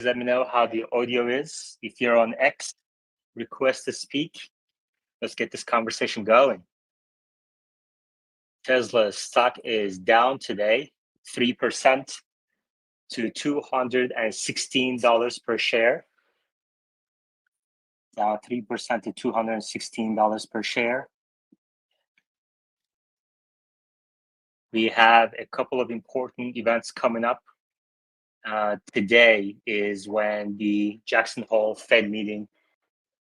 Let me know how the audio is. If you're on X, request to speak. Let's get this conversation going. Tesla stock is down today, 3% to $216 per share. Down 3% to $216 per share. We have a couple of important events coming up. Today is when the Jackson Hole Fed meeting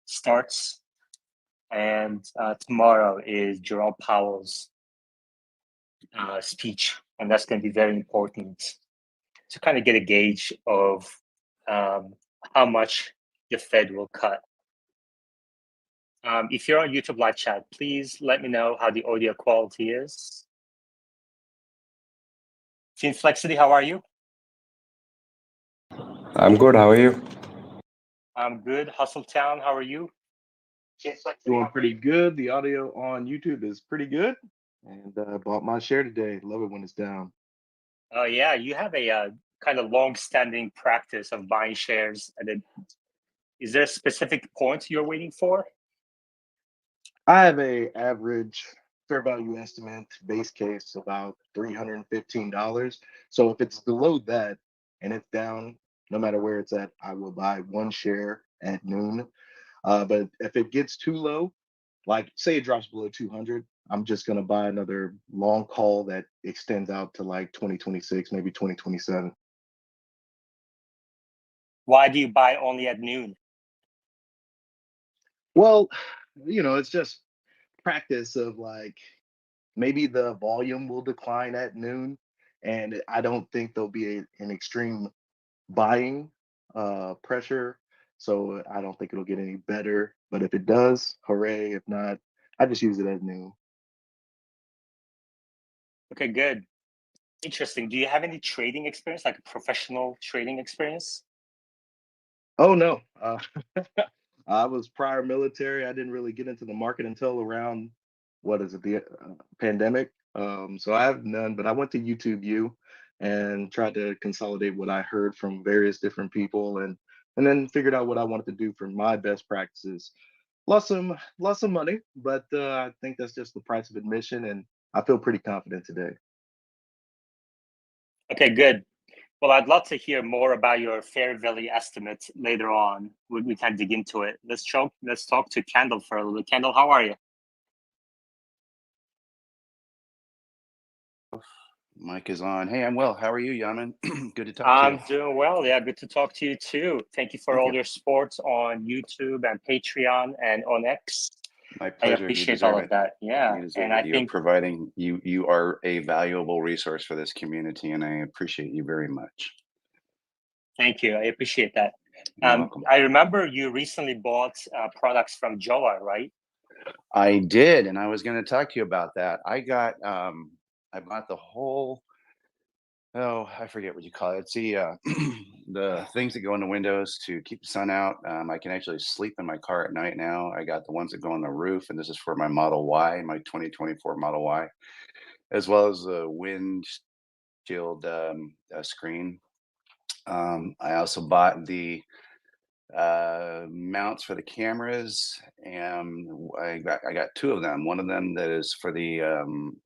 starts, and tomorrow is Jerome Powell's speech, and that's going to be very important to kind of get a gauge of how much the Fed will cut. If you're on YouTube live chat, please let me know how the audio quality is. Team Flexity, how are you? I'm good. How are you? I'm good. Hustletown, how are you? Doing pretty good. The audio on YouTube is pretty good, and bought my share today. Love it when it's down. Oh yeah, you have a kind of long-standing practice of buying shares. Is there a specific point you're waiting for? I have a average fair value estimate base case about $315. So if it's below that and it's down, no matter where it's at, I will buy one share at noon. But if it gets too low, like say it drops below 200, I'm just going to buy another long call that extends out to like 2026, maybe 2027. Why do you buy only at noon? Well, it's just practice of like maybe the volume will decline at noon, and I don't think there'll be an extreme buying pressure. So I don't think it'll get any better. But if it does, hooray. If not, I just use it at noon. Okay, good. Interesting. Do you have any trading experience, like professional trading experience? Oh no. I was prior military. I didn't really get into the market until around the pandemic. So I have none, but I went to YouTube U and tried to consolidate what I heard from various different people, and then figured out what I wanted to do for my best practices. Lost some money, but I think that's just the price of admission, and I feel pretty confident today. Okay, good. Well, I'd love to hear more about your fair value estimate later on. We can dig into it. Let's talk to Kendall for a little bit. Kendall, how are you? Mic is on. Hey, I'm well. How are you, Yaman? Good to talk to you. I'm doing well. Yeah, good to talk to you too. Thank you for all your support on YouTube and Patreon and on X. My I pleasure. appreciate all of that. Yeah, and I think providing you are a valuable resource for this community, and I appreciate you very much. Thank you. I appreciate that. You're welcome. I remember you recently bought products from Joa, right? I did, and I was going to talk to you about that. I bought the whole. Oh, I forget what you call it. It's the things that go in the windows to keep the sun out. I can actually sleep in my car at night now. I got the ones that go on the roof, and this is for my Model Y, my 2024 Model Y, as well as the windshield screen. I also bought the mounts for the cameras, and I got two of them. One of them that is for the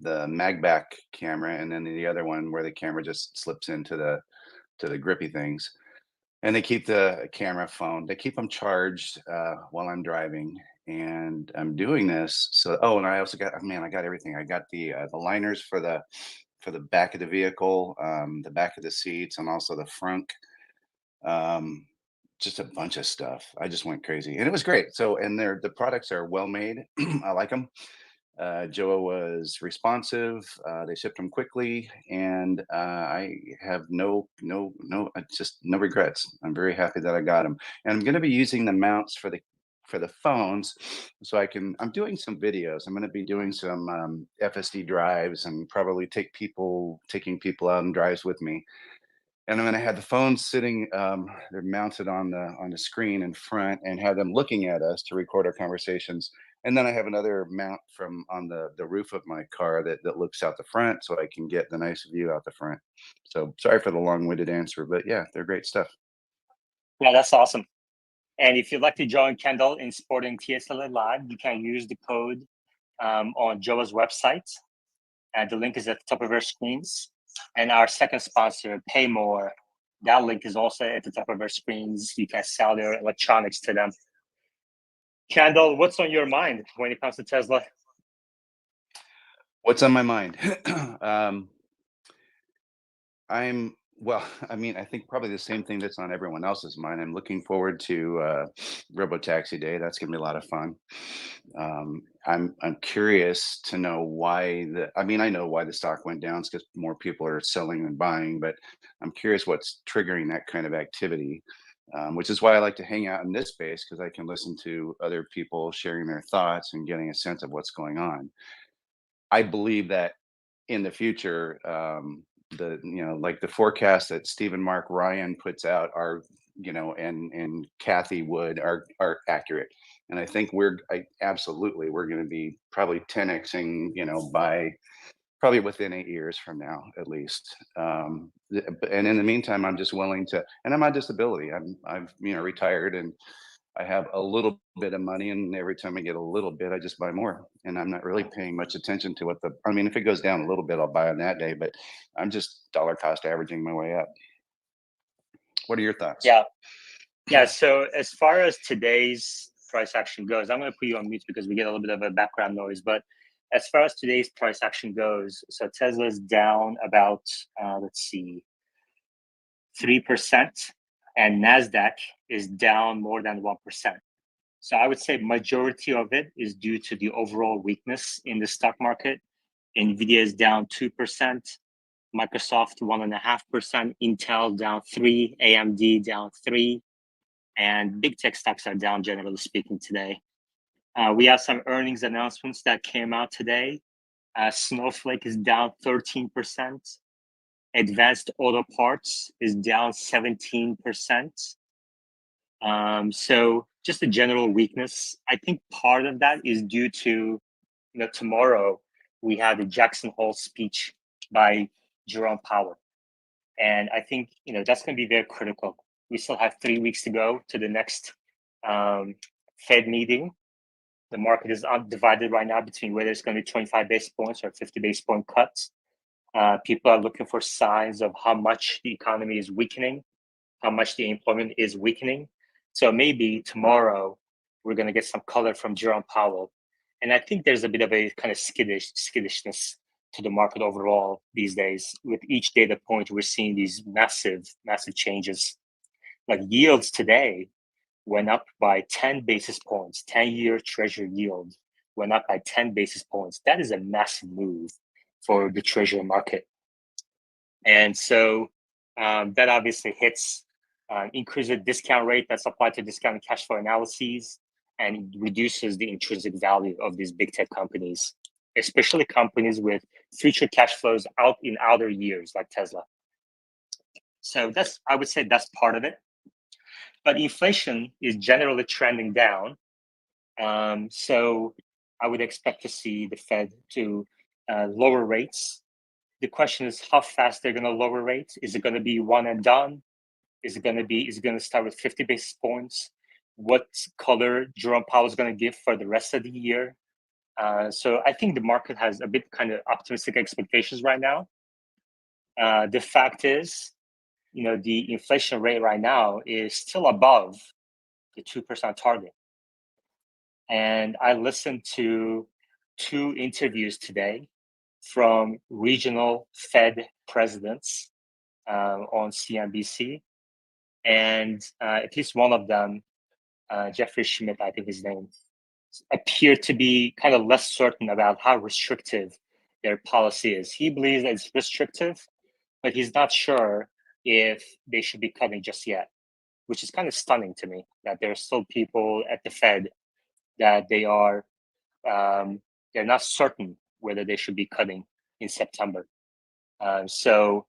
magback camera, and then the other one where the camera just slips into the grippy things. And they keep the camera phone. They keep them charged while I'm driving, and I'm doing this. So and I also got I got everything. I got the liners for the back of the vehicle, the back of the seats, and also the front. Just a bunch of stuff. I just went crazy, and it was great. So, and the products are well made. I like them. Joa was responsive. They shipped them quickly, and I have just no regrets. I'm very happy that I got them, and I'm going to be using the mounts for the phones, so I'm doing some videos. I'm going to be doing some FSD drives, and probably taking people out on drives with me. And I'm going to have the phones sitting, they're mounted on the screen in front, and have them looking at us to record our conversations. And then I have another mount on the roof of my car that looks out the front, so I can get the nice view out the front. So sorry for the long-winded answer, but yeah, they're great stuff. Yeah, that's awesome. And if you'd like to join Kendall in supporting TSLA Live, you can use the code on Joa's website. The link is at the top of our screens. And our second sponsor, Pay More, that link is also at the top of our screens. You can sell your electronics to them. Kendall, what's on your mind when it comes to Tesla? What's on my mind? Well, I mean, I think probably the same thing that's on everyone else's mind. I'm looking forward to Robotaxi Day. That's gonna be a lot of fun. I'm curious to know why I mean, I know why the stock went down. It's because more people are selling than buying, but I'm curious what's triggering that kind of activity. Which is why I like to hang out in this space, because I can listen to other people sharing their thoughts and getting a sense of what's going on. I believe that in the future, like the forecast that Stephen Mark Ryan puts out are, and Kathy Wood are accurate. And I think absolutely we're going to be probably 10xing, by probably within 8 years from now, at least. And in the meantime, I'm just willing to, and I'm on disability. I've retired, and I have a little bit of money, and every time I get a little bit, I just buy more. And I'm not really paying much attention to I mean, if it goes down a little bit, I'll buy on that day, but I'm just dollar cost averaging my way up. What are your thoughts? Yeah. So as far as today's price action goes, I'm going to put you on mute because we get a little bit of a background noise. But as far as today's price action goes, so Tesla's down about, 3%, and NASDAQ is down more than 1%. So I would say majority of it is due to the overall weakness in the stock market. NVIDIA is down 2%, Microsoft 1.5%, Intel down 3%, AMD down 3%, and big tech stocks are down generally speaking today. We have some earnings announcements that came out today. Snowflake is down 13%. Advanced Auto Parts is down 17%. So just a general weakness. I think part of that is due to, tomorrow we have the Jackson Hole speech by Jerome Powell. And I think, that's going to be very critical. We still have 3 weeks to go to the next Fed meeting. The market is divided right now between whether it's going to be 25 basis points or 50 basis point cuts. People are looking for signs of how much the economy is weakening, how much the employment is weakening. So maybe tomorrow we're going to get some color from Jerome Powell. And I think there's a bit of a kind of skittishness to the market overall these days. With each data point, we're seeing these massive changes. Like yields today went up by 10 basis points. 10-year treasury yield went up by 10 basis points. That is a massive move for the treasury market. And so that obviously hits increases the discount rate that's applied to discounted cash flow analyses and reduces the intrinsic value of these big tech companies, especially companies with future cash flows out in outer years like Tesla. So I would say that's part of it. But inflation is generally trending down. So I would expect to see the Fed to lower rates. The question is how fast they're going to lower rates. Is it going to be one and done? Is it going to start with 50 basis points? What color Jerome Powell is going to give for the rest of the year? So I think the market has a bit kind of optimistic expectations right now. The fact is, the inflation rate right now is still above the 2% target. And I listened to 2 interviews today from regional Fed presidents on CNBC. And at least one of them, Jeffrey Schmidt, I think his name, appeared to be kind of less certain about how restrictive their policy is. He believes that it's restrictive, but he's not sure if they should be cutting just yet, which is kind of stunning to me that there are still people at the Fed that they're not certain whether they should be cutting in September. So,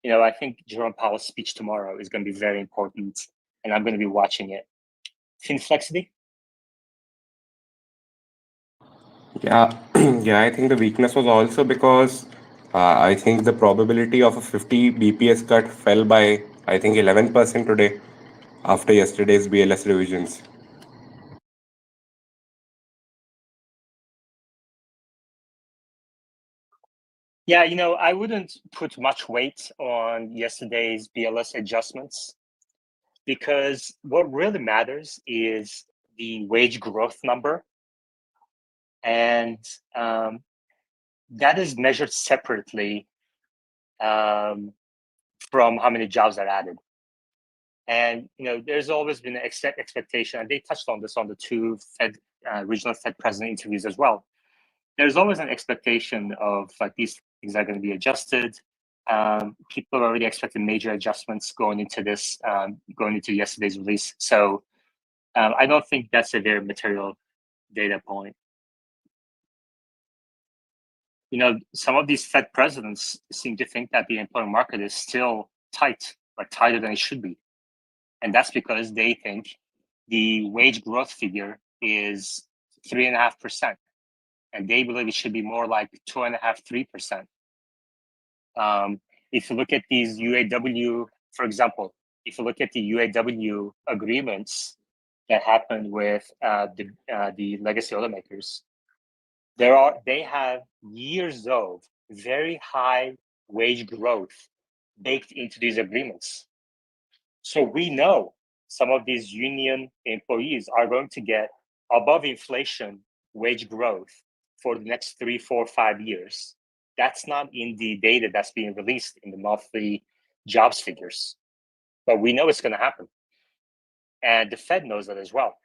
I think Jerome Powell's speech tomorrow is going to be very important, and I'm going to be watching it. Finflexity? Yeah, yeah, I think the weakness was also because I think the probability of a 50 BPS cut fell by, I think, 11% today. after yesterday's BLS revisions? Yeah, I wouldn't put much weight on yesterday's BLS adjustments because what really matters is the wage growth number. And that is measured separately from how many jobs are added. And there's always been an expectation, and they touched on this on the two regional Fed president interviews as well. There's always an expectation of like these things are going to be adjusted. People are already expecting major adjustments going into this, going into yesterday's release. So I don't think that's a very material data point. Some of these Fed presidents seem to think that the employment market is still tight, like tighter than it should be. And that's because they think the wage growth figure is 3.5%. And they believe it should be more like 2.5%, 3%. If you look at these UAW, for example, if you look at the UAW agreements that happened with the legacy automakers, they have years of very high wage growth baked into these agreements. So we know some of these union employees are going to get above inflation wage growth for the next 3, 4, 5 years. That's not in the data that's being released in the monthly jobs figures, but we know it's going to happen. And the Fed knows that as well.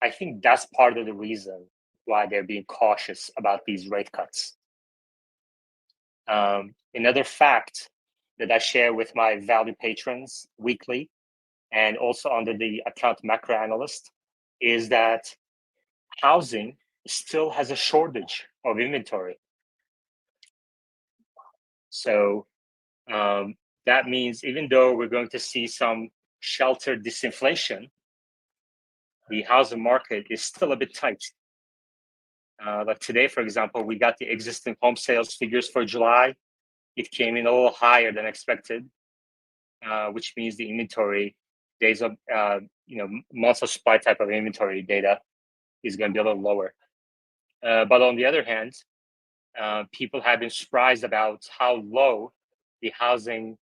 I think that's part of the reason why they're being cautious about these rate cuts. Another fact that I share with my value patrons weekly and also under the account macro analyst is that housing still has a shortage of inventory. So that means even though we're going to see some sheltered disinflation, the housing market is still a bit tight. Like today, for example, we got the existing home sales figures for July. It came in a little higher than expected, which means the inventory days of, months of supply type of inventory data is going to be a little lower. But on the other hand, people have been surprised about how low the housing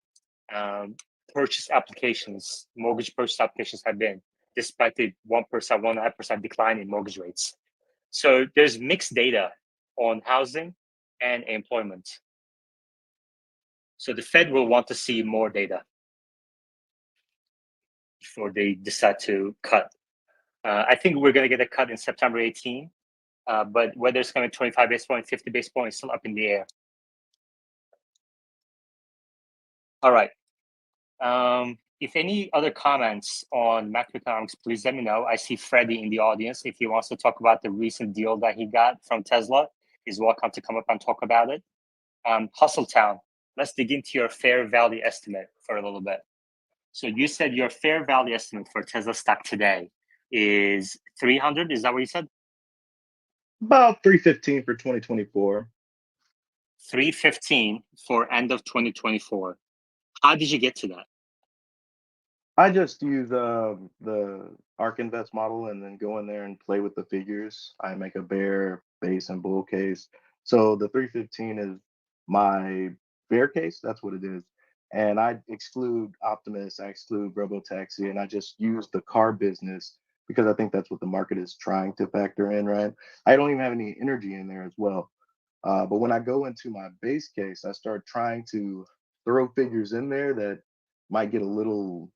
purchase applications, mortgage purchase applications have been, despite the 1%, 1.5% decline in mortgage rates. So there's mixed data on housing and employment. So the Fed will want to see more data before they decide to cut. I think we're going to get a cut in September 18, but whether it's going to be 25 basis points, 50 basis points, is still up in the air. All right. If any other comments on macroeconomics, please let me know. I see Freddie in the audience. If he wants to talk about the recent deal that he got from Tesla, he's welcome to come up and talk about it. Hustletown, let's dig into your fair value estimate for a little bit. So you said your fair value estimate for Tesla stock today is 300. Is that what you said? About 315 for 2024. 315 for end of 2024. How did you get to that? I just use the ARK Invest model and then go in there and play with the figures. I make a bear, base, and bull case. So the 315 is my bear case. That's what it is. And I exclude Optimus, I exclude Robotaxi, and I just use the car business because I think that's what the market is trying to factor in, right? I don't even have any energy in there as well. But when I go into my base case, I start trying to throw figures in there that might get a little,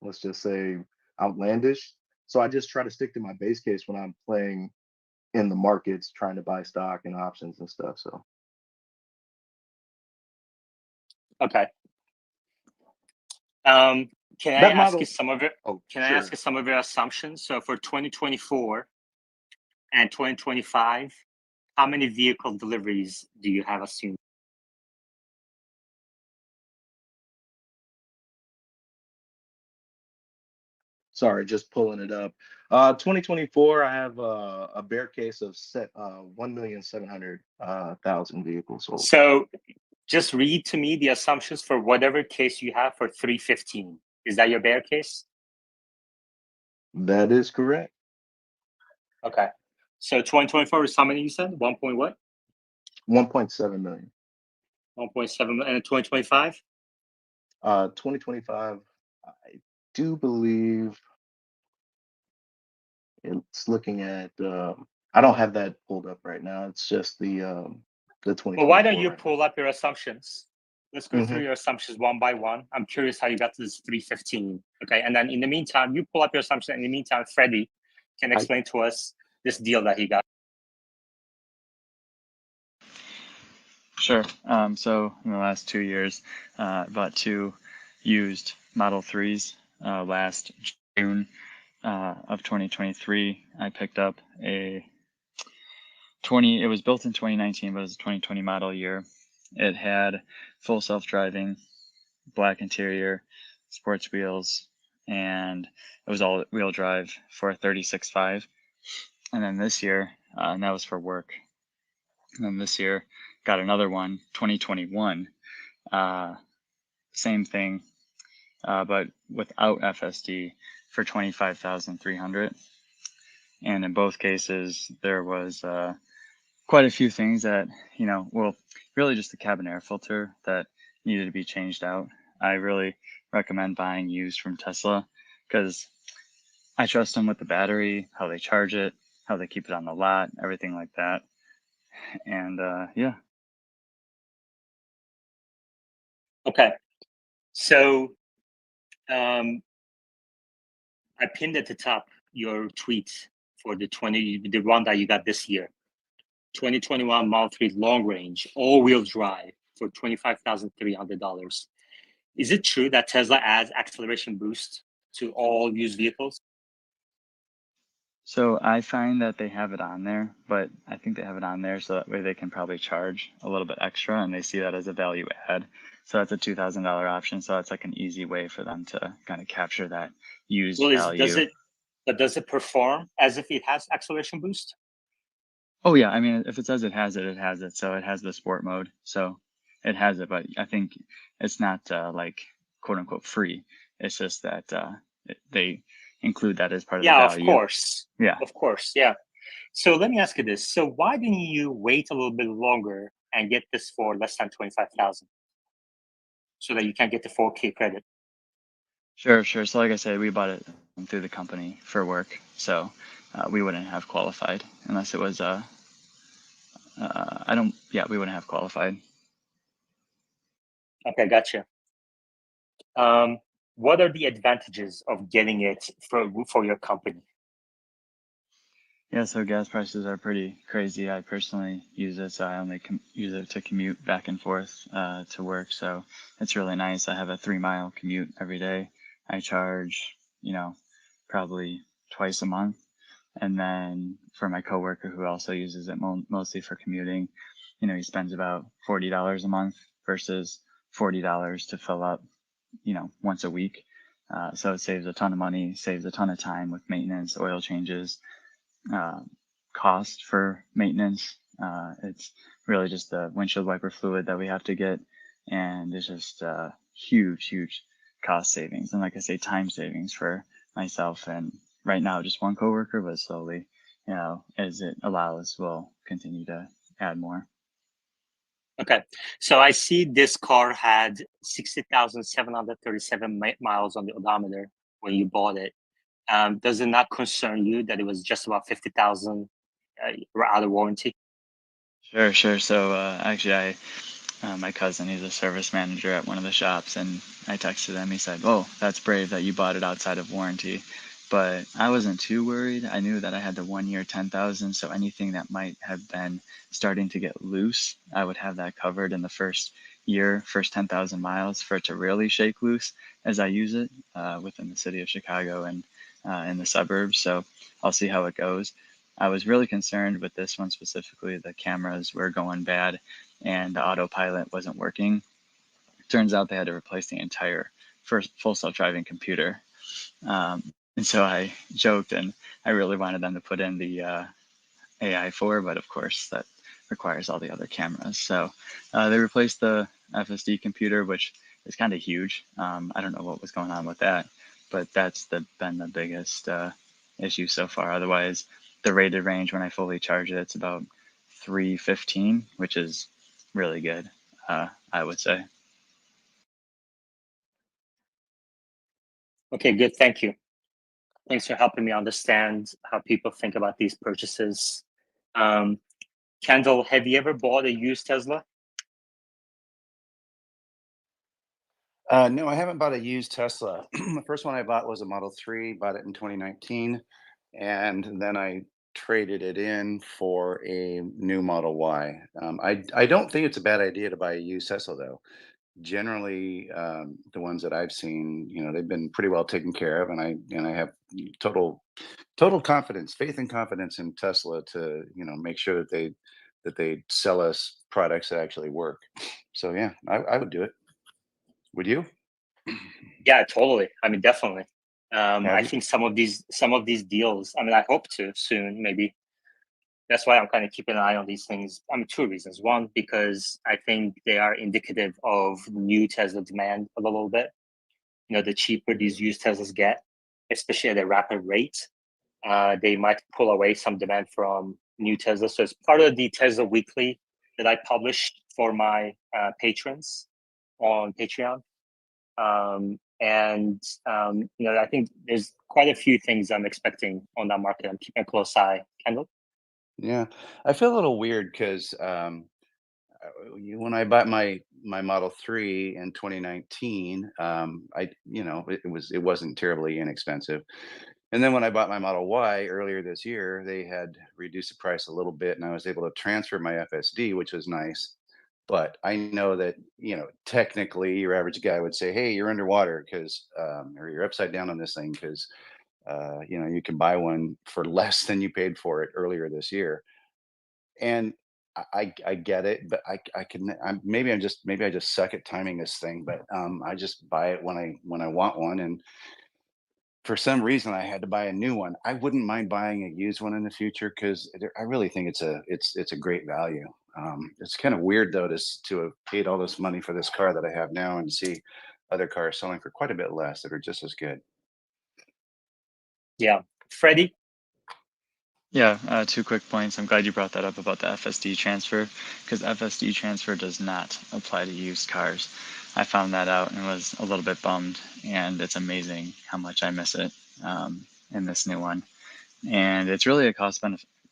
let's just say, outlandish. So I just try to stick to my base case when I'm playing in the markets, trying to buy stock and options and stuff. So Okay. Can I that ask model, you some of it? oh, Can I sure. ask you some of your assumptions? So for 2024 and 2025, how many vehicle deliveries do you have assumed? Sorry, just pulling it up. 2024, I have a bear case of 1,700,000 vehicles sold. So just read to me the assumptions for whatever case you have for 315. Is that your bear case? That is correct. Okay. So 2024 is how many you said? 1 point what? 1.7 million. 1.7 million. And 2025? 2025, I do believe it's looking at. I don't have that pulled up right now. It's just the Well, why don't 2024 you right pull up your assumptions? Let's go now. through your assumptions one by one. I'm curious how you got to this 315. Okay. And then in the meantime, you pull up your assumption. In the meantime, Freddie can I explain to us this deal that he got. Sure. So in the last 2 years, bought two used Model 3s. Last June of 2023, I picked up a 20, it was built in 2019, but it was a 2020 model year. It had full self-driving, black interior, sports wheels, and it was all wheel drive for a 36.5. And then this year, and that was for work. And then this year, got another one, 2021. Same thing, but without FSD for 25,300. And in both cases, there was quite a few things that, well, really just the cabin air filter that needed to be changed out. I really recommend buying used from Tesla because I trust them with the battery, how they charge it, how they keep it on the lot, everything like that. And yeah. Okay. So I pinned at the top your tweet for the one that you got this year. 2021 Model 3 long range, all-wheel drive for $25,300. Is it true that Tesla adds acceleration boost to all used vehicles? So I find that they have it on there, but I think they have it on there so that way they can probably charge a little bit extra and they see that as a value add. So that's a $2,000 option. So that's like an easy way for them to kind of capture that used Well, value. does it perform as if it has acceleration boost? Oh yeah, I mean, if it says it has it, it has it. So it has the sport mode, so it has it. But I think it's not like quote unquote free. It's just that they include that as part of the Yeah, of value. course. Yeah. Of course, yeah. So let me ask you this. So why didn't you wait a little bit longer and get this for less than 25,000 so that you can get the 4K credit? Sure. So like I said, we bought it through the company for work, so we wouldn't have qualified unless it was we wouldn't have qualified. Okay, gotcha. What are the advantages of getting it for your company? Yeah, so gas prices are pretty crazy. I personally use it, so I only use it to commute back and forth to work. So it's really nice. I have a 3 mile commute every day. I charge, probably twice a month. And then for my coworker who also uses it mostly for commuting, he spends about $40 a month versus $40 to fill up, once a week. So it saves a ton of money, saves a ton of time with maintenance, oil changes, uh, cost for maintenance. It's really just the windshield wiper fluid that we have to get, and it's just huge cost savings. And like I say, time savings for myself and right now just one coworker, but slowly, as it allows, we'll continue to add more. Okay, so I see this car had 60,737 miles on the odometer when you bought it. Does it not concern you that it was just about 50,000 out of warranty? Sure. So actually, my cousin, he's a service manager at one of the shops, and I texted him. He said, "Oh, that's brave that you bought it outside of warranty." But I wasn't too worried. I knew that I had the 1 year 10,000, so anything that might have been starting to get loose, I would have that covered in the first year, first 10,000 miles for it to really shake loose as I use it within the city of Chicago and in the suburbs. So I'll see how it goes. I was really concerned with this one specifically. The cameras were going bad and the autopilot wasn't working. Turns out they had to replace the entire first full self-driving computer. And so I joked and I really wanted them to put in the AI4, but of course that requires all the other cameras. So they replaced the FSD computer, which is kind of huge. I don't know what was going on with that, but that's been the biggest issue so far. Otherwise, the rated range when I fully charge it, it's about 315, which is really good, I would say. Okay, good. Thank you. Thanks for helping me understand how people think about these purchases. Kendall, have you ever bought a used Tesla? No, I haven't bought a used Tesla. The first one I bought was a Model 3, bought it in 2019, and then I traded it in for a new Model Y. I don't think it's a bad idea to buy a used Tesla though. Generally, the ones that I've seen, they've been pretty well taken care of, and I have total confidence, faith and confidence in Tesla to make sure that they sell us products that actually work. So yeah, I would do it. Would you? Yeah, totally. I mean, definitely. Have I you? think some of these deals. I mean, I hope to soon, maybe. That's why I'm kind of keeping an eye on these things. I mean, two reasons. One, because I think they are indicative of new Tesla demand a little bit. The cheaper these used Teslas get, especially at a rapid rate, they might pull away some demand from new Tesla. So it's part of the Tesla Weekly that I published for my patrons on Patreon. I think there's quite a few things I'm expecting on that market. I'm keeping a close eye. Kendall? Yeah, I feel a little weird because when I bought my Model 3 in 2019, it wasn't terribly inexpensive. And then when I bought my Model Y earlier this year, they had reduced the price a little bit, and I was able to transfer my FSD, which was nice. But I know that technically, your average guy would say, "Hey, you're underwater because, or you're upside down on this thing because, you can buy one for less than you paid for it earlier this year." And I get it, but I can maybe I just suck at timing this thing, but I just buy it when I want one, and for some reason I had to buy a new one. I wouldn't mind buying a used one in the future because I really think it's a great value. It's kind of weird though to have paid all this money for this car that I have now and see other cars selling for quite a bit less that are just as good. Yeah. Freddie? Yeah, two quick points. I'm glad you brought that up about the FSD transfer, because FSD transfer does not apply to used cars. I found that out and was a little bit bummed, and it's amazing how much I miss it in this new one. And it's really a cost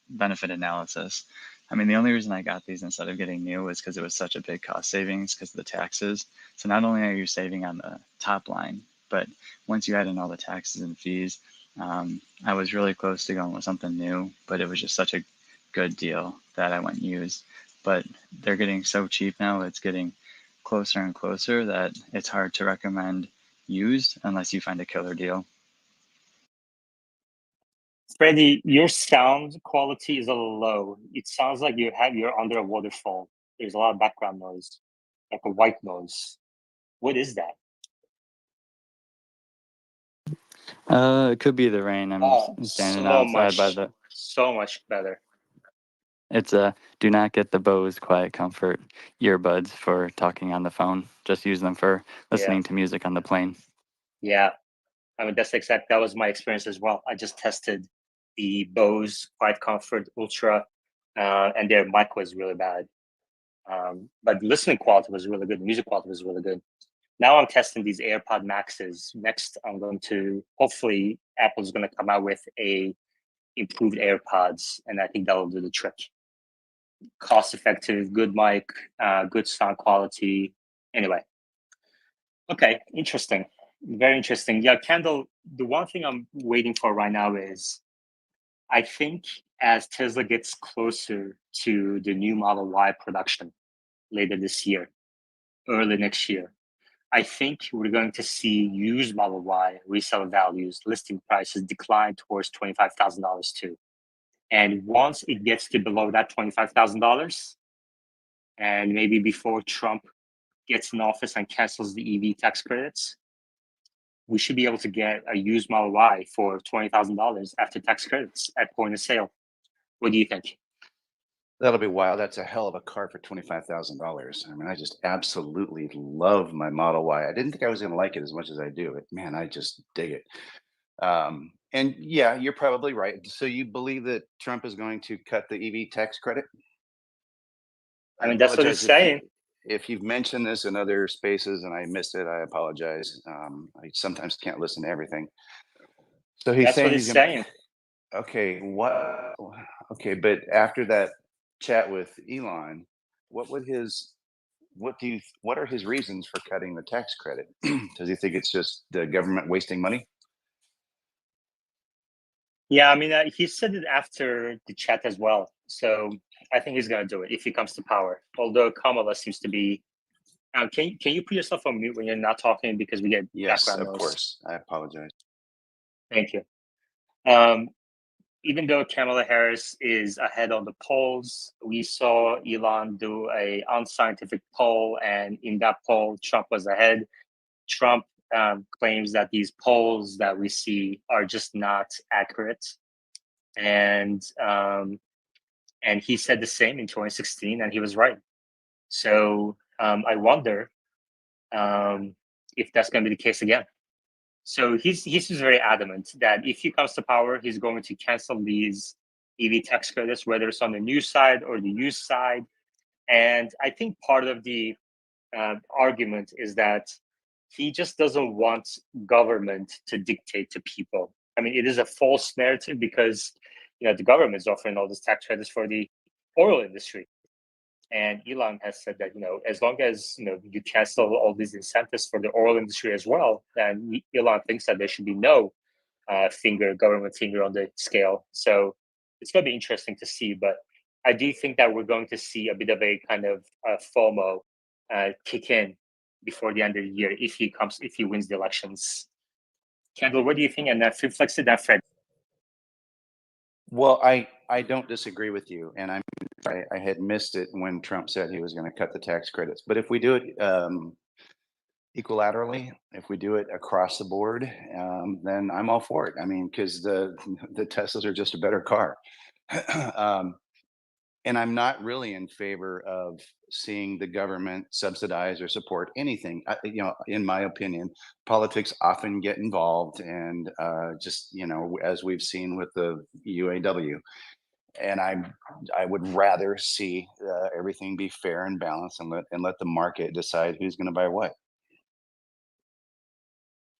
benefit analysis. I mean, the only reason I got these instead of getting new was because it was such a big cost savings because of the taxes. So not only are you saving on the top line, but once you add in all the taxes and fees, I was really close to going with something new, but it was just such a good deal that I went used. But they're getting so cheap now, it's getting closer and closer that it's hard to recommend used unless you find a killer deal. Freddie, your sound quality is a little low. It sounds like you're under a waterfall. There's a lot of background noise, like a white noise. What is that? It could be the rain. I'm Oh, standing outside by the. so much better. It's do not get the Bose Quiet Comfort earbuds for talking on the phone. Just use them for listening to music on the plane. Yeah. I mean, that was my experience as well. I just tested the Bose Quiet Comfort Ultra, and their mic was really bad. But listening quality was really good. Music quality was really good. Now I'm testing these AirPod Maxes. Next, I'm going to, hopefully Apple's going to come out with a improved AirPods, and I think that will do the trick. Cost effective, good mic, good sound quality. Anyway, okay, interesting. Very interesting. Yeah, Kendall, the one thing I'm waiting for right now is I think as Tesla gets closer to the new Model Y production later this year, early next year, I think we're going to see used Model Y resale values, listing prices decline towards $25,000 too. And once it gets to below that $25,000, and maybe before Trump gets in office and cancels the EV tax credits, we should be able to get a used Model Y for $20,000 after tax credits at point of sale. What do you think? That'll be wild. That's a hell of a car for $25,000. I mean, I just absolutely love my Model Y. I didn't think I was going to like it as much as I do, but man, I just dig it. And yeah, you're probably right. So you believe that Trump is going to cut the EV tax credit? I I mean, that's what he's apologize if saying. you've mentioned this in other spaces and I missed it. I apologize. I sometimes can't listen to everything. So he's That's what saying he's he's going saying. to. Okay, what? Okay, but after that chat with Elon, what would his what are his reasons for cutting the tax credit? Does he think it's just the government wasting money? Yeah, I mean, he said it after the chat as well. So I think he's going to do it if he comes to power. Although Kamala seems to be. Can you put yourself on mute when you're not talking because we get Yes, background of noise? course. I apologize. Thank you. Even though Kamala Harris is ahead on the polls, we saw Elon do a unscientific poll, and in that poll, Trump was ahead. Trump claims that these polls that we see are just not accurate, and he said the same in 2016, and he was right. So I wonder if that's going to be the case again. So he's very adamant that if he comes to power, he's going to cancel these EV tax credits, whether it's on the new side or the used side. And I think part of the argument is that he just doesn't want government to dictate to people. I mean, it is a false narrative because the government is offering all these tax credits for the oil industry. And Elon has said that as long as you cancel all these incentives for the oil industry as well, then Elon thinks that there should be no government finger on the scale. So it's going to be interesting to see. But I do think that we're going to see a bit of a kind of FOMO kick in before the end of the year if he wins the elections. Kendall, what do you think? And then flex it, that Fred. Well, I don't disagree with you, and I had missed it when Trump said he was going to cut the tax credits. But if we do it equilaterally, if we do it across the board, then I'm all for it. I mean, because the Teslas are just a better car. And I'm not really in favor of seeing the government subsidize or support anything. In my opinion, politics often get involved, and just as we've seen with the UAW. And I would rather see everything be fair and balanced, and let the market decide who's going to buy what.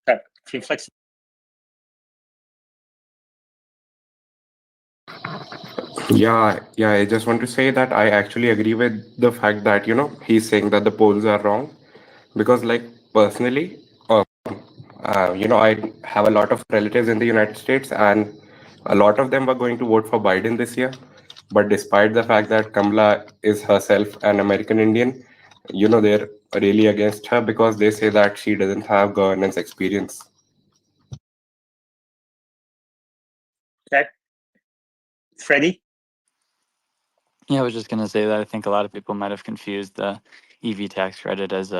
Okay. Flex. Yeah, I just want to say that I actually agree with the fact that, he's saying that the polls are wrong. Because, like, personally, I have a lot of relatives in the United States, and a lot of them were going to vote for Biden this year. But despite the fact that Kamala is herself an American Indian, they're really against her because they say that she doesn't have governance experience. Okay. Freddie? Yeah, I was just gonna say that I think a lot of people might have confused the EV tax credit as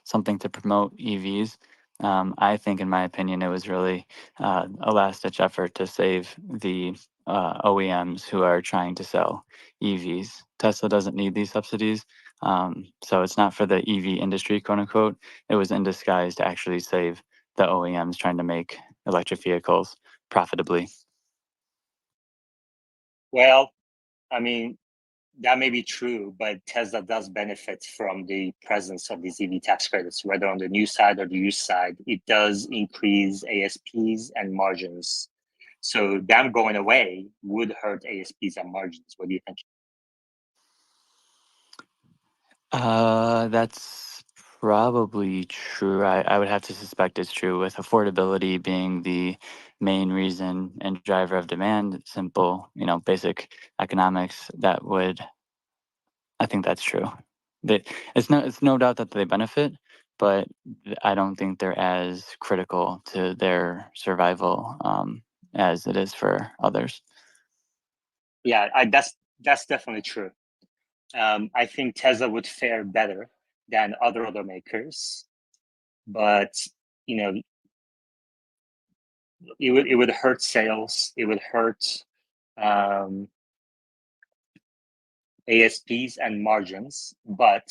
something to promote EVs. I think, in my opinion, it was really a last-ditch effort to save the OEMs who are trying to sell EVs. Tesla doesn't need these subsidies, so it's not for the EV industry, quote unquote. It was in disguise to actually save the OEMs trying to make electric vehicles profitably. Well, I mean, that may be true, but Tesla does benefit from the presence of these EV tax credits, whether on the new side or the used side. It does increase ASPs and margins. So them going away would hurt ASPs and margins. What do you think? That's probably true. I would have to suspect it's true, with affordability being the main reason and driver of demand. Simple, basic economics. I think that's true. It's no doubt that they benefit, but I don't think they're as critical to their survival as it is for others. Yeah, that's definitely true. I think Tesla would fare better than other automakers, but it would hurt sales. It would hurt ASPs and margins, but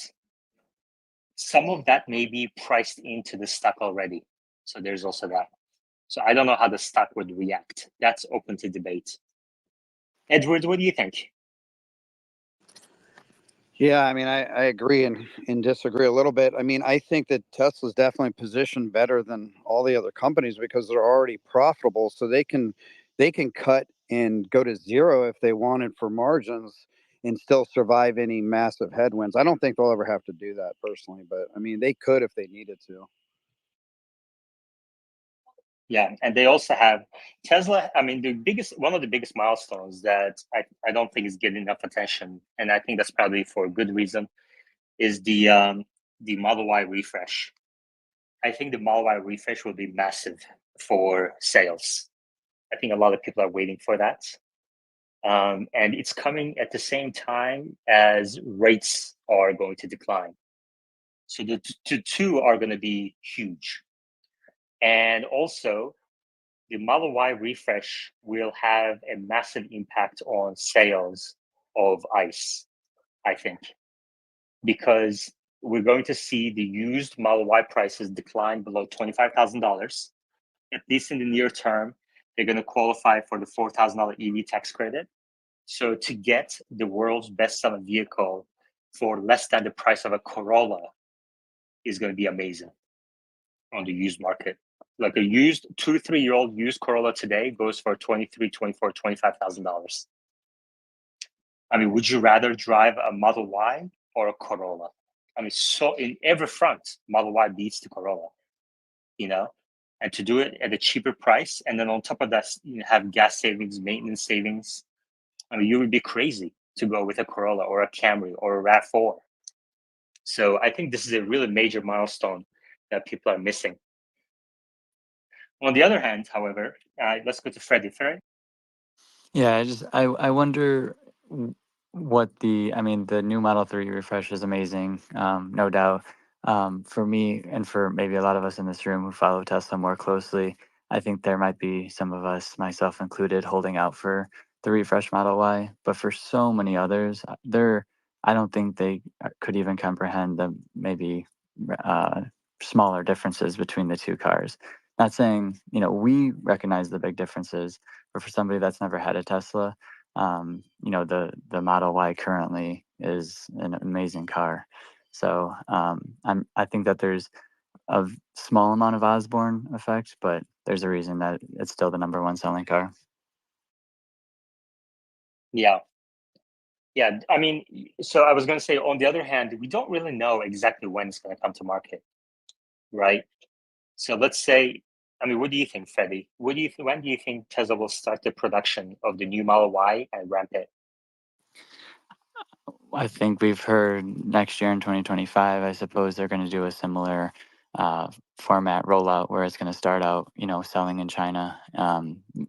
some of that may be priced into the stock already. So there's also that. So I don't know how the stock would react. That's open to debate. Edward, what do you think? Yeah, I mean, I agree and disagree a little bit. I mean, I think that Tesla's definitely positioned better than all the other companies because they're already profitable, so they can cut and go to zero if they wanted for margins and still survive any massive headwinds. I don't think they'll ever have to do that personally, but I mean, they could if they needed to. Yeah, and they also have Tesla. I mean, one of the biggest milestones that I don't think is getting enough attention, and I think that's probably for a good reason, is the Model Y refresh. I think the Model Y refresh will be massive for sales. I think a lot of people are waiting for that, and it's coming at the same time as rates are going to decline. So the two are going to be huge, and also the Model Y refresh will have a massive impact on sales of ICE, I think, because we're going to see the used Model Y prices decline below $25,000. At least in the near term, they're going to qualify for the $4,000 EV tax credit. So to get the world's best-selling vehicle for less than the price of a Corolla is going to be amazing on the used market. Like a used 2 to 3 year old used Corolla today goes for $23,000, $24,000, $25,000. I mean, would you rather drive a Model Y or a Corolla? I mean, so in every front, Model Y beats the Corolla, you know, and to do it at a cheaper price, and then on top of that, you have gas savings, maintenance savings. I mean, you would be crazy to go with a Corolla or a Camry or a RAV4. So I think this is a really major milestone that people are missing. On the other hand, however, let's go to Freddie. Freddie? Yeah, I wonder what I mean, the new Model 3 refresh is amazing, no doubt. For me and for maybe a lot of us in this room who follow Tesla more closely, I think there might be some of us, myself included, holding out for the refresh Model Y. But for so many others, I don't think they could even comprehend the maybe uh, smaller differences between the two cars. Not saying, we recognize the big differences, but for somebody that's never had a Tesla, the Model Y currently is an amazing car. So I think that there's a small amount of Osborne effect, but there's a reason that it's still the number one selling car. Yeah. Yeah. I mean, so I was going to say, on the other hand, we don't really know exactly when it's going to come to market, right? So let's say, I mean, what do you think, Freddie? When do you think Tesla will start the production of the new Model Y and ramp it? I think we've heard next year in 2025, I suppose they're going to do a similar format rollout where it's going to start out, selling in China,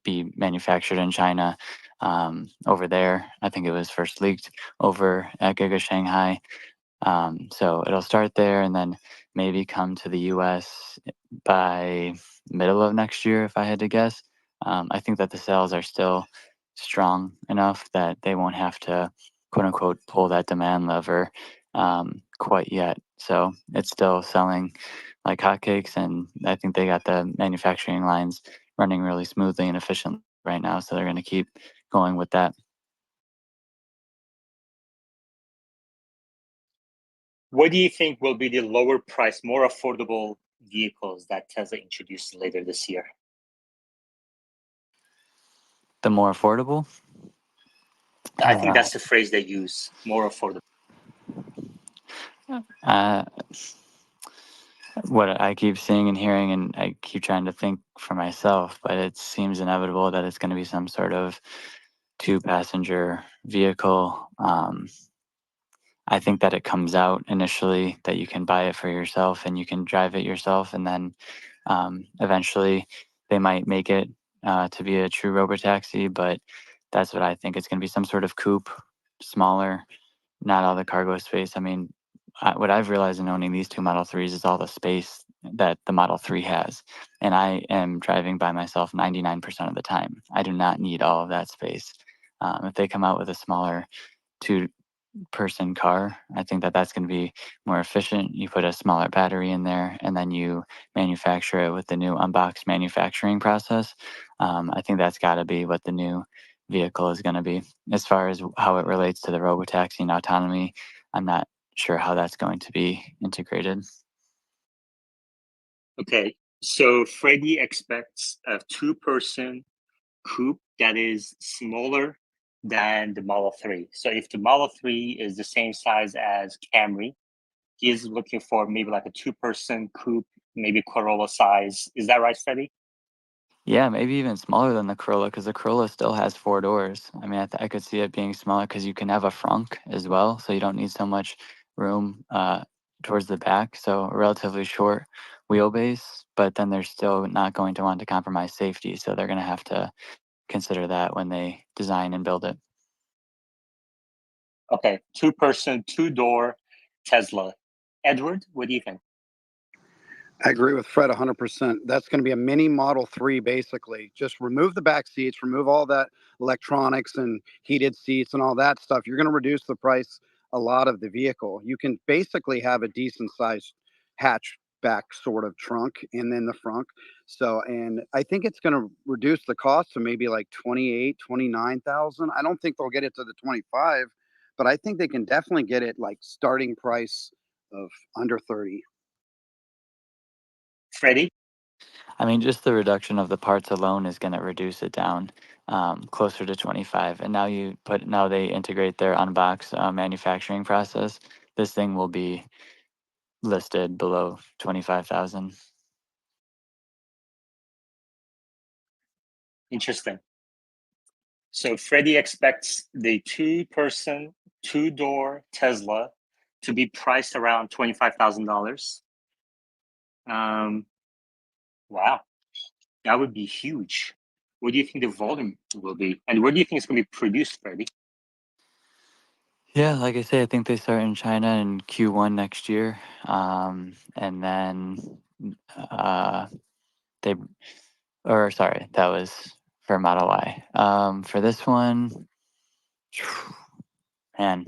be manufactured in China. Over there, I think it was first leaked over at Giga Shanghai. So it'll start there and then maybe come to the US by middle of next year, if I had to guess. I think that the sales are still strong enough that they won't have to, quote unquote, pull that demand lever quite yet. So it's still selling like hotcakes, and I think they got the manufacturing lines running really smoothly and efficiently right now. So they're going to keep going with that. What do you think will be the lower price, more affordable vehicles that Tesla introduces later this year? The more affordable? I think that's the phrase they use, more affordable. Uh, what I keep seeing and hearing, and I keep trying to think for myself, but it seems inevitable that it's going to be some sort of two-passenger vehicle. I think that it comes out initially that you can buy it for yourself and you can drive it yourself, and then eventually they might make it to be a true robotaxi. But that's what I think. It's going to be some sort of coupe, smaller, not all the cargo space. I mean, what I've realized in owning these two Model 3s is all the space that the Model 3 has. And I am driving by myself 99% of the time. I do not need all of that space. If they come out with a smaller two person car. I think that that's going to be more efficient. You put a smaller battery in there, and then you manufacture it with the new unboxed manufacturing process. I think that's got to be what the new vehicle is going to be. As far as how it relates to the robotaxi and autonomy, I'm not sure how that's going to be integrated. Okay, so Freddie expects a two-person coupe that is smaller than the Model 3. So if the Model 3 is the same size as Camry, he's looking for maybe like a two-person coupe, maybe Corolla size. Is that right, Freddie? Yeah, maybe even smaller than the Corolla because the Corolla still has 4 doors. I mean, I could see it being smaller because you can have a frunk as well, so you don't need so much room towards the back. So a relatively short wheelbase, but then they're still not going to want to compromise safety, so they're going to have to consider that when they design and build it. Okay, two-person, two-door Tesla. Edward, what do you think? I agree with Fred 100%. That's going to be a mini Model 3, basically. Just remove the back seats, remove all that electronics and heated seats and all that stuff. You're going to reduce the price a lot of the vehicle. You can basically have a decent sized hatchback sort of trunk and then the front. So, and I think it's going to reduce the cost to maybe like 28, 29,000. I don't think they'll get it to the 25, but I think they can definitely get it like starting price of under 30. Freddie? I mean, just the reduction of the parts alone is going to reduce it down closer to 25. And now they integrate their unbox manufacturing process. This thing will be listed below 25,000. Interesting. So Freddie expects the two-person, two-door Tesla to be priced around $25,000. Wow, that would be huge. What do you think the volume will be? And where do you think it's going to be produced, Freddie? Yeah, like I say, I think they start in China in Q1 next year. And then that was for Model Y. For this one, man,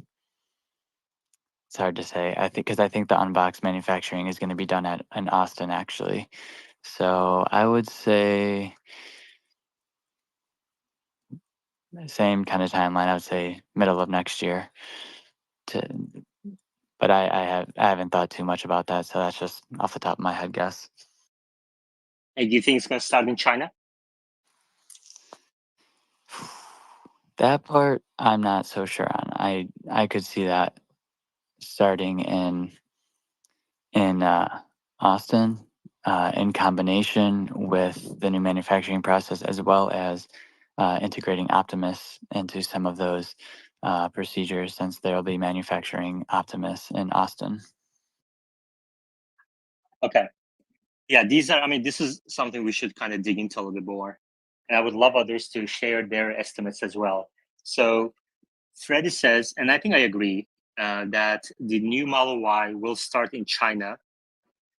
it's hard to say. I think the unbox manufacturing is going to be done in Austin actually. So I would say same kind of timeline. I would say middle of next year. But I haven't thought too much about that, so that's just off the top of my head guess. And do you think it's going to start in China? That part I'm not so sure on. I could see that starting in Austin in combination with the new manufacturing process, as well as integrating Optimus into some of those procedures, since they'll be manufacturing Optimus in Austin. Okay. Yeah, this is something we should kind of dig into a little bit more. And I would love others to share their estimates as well. So Freddie says, and I think I agree, that the new Model Y will start in China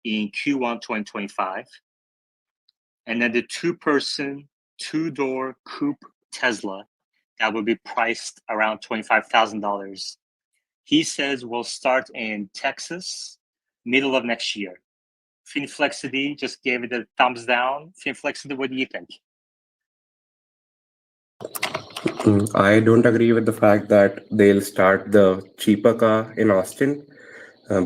in Q1 2025. And then the two-person, two-door coupe Tesla that will be priced around $25,000. He says will start in Texas, middle of next year. Finflexity just gave it a thumbs down. Finflexity, what do you think? I don't agree with the fact that they'll start the cheaper car in Austin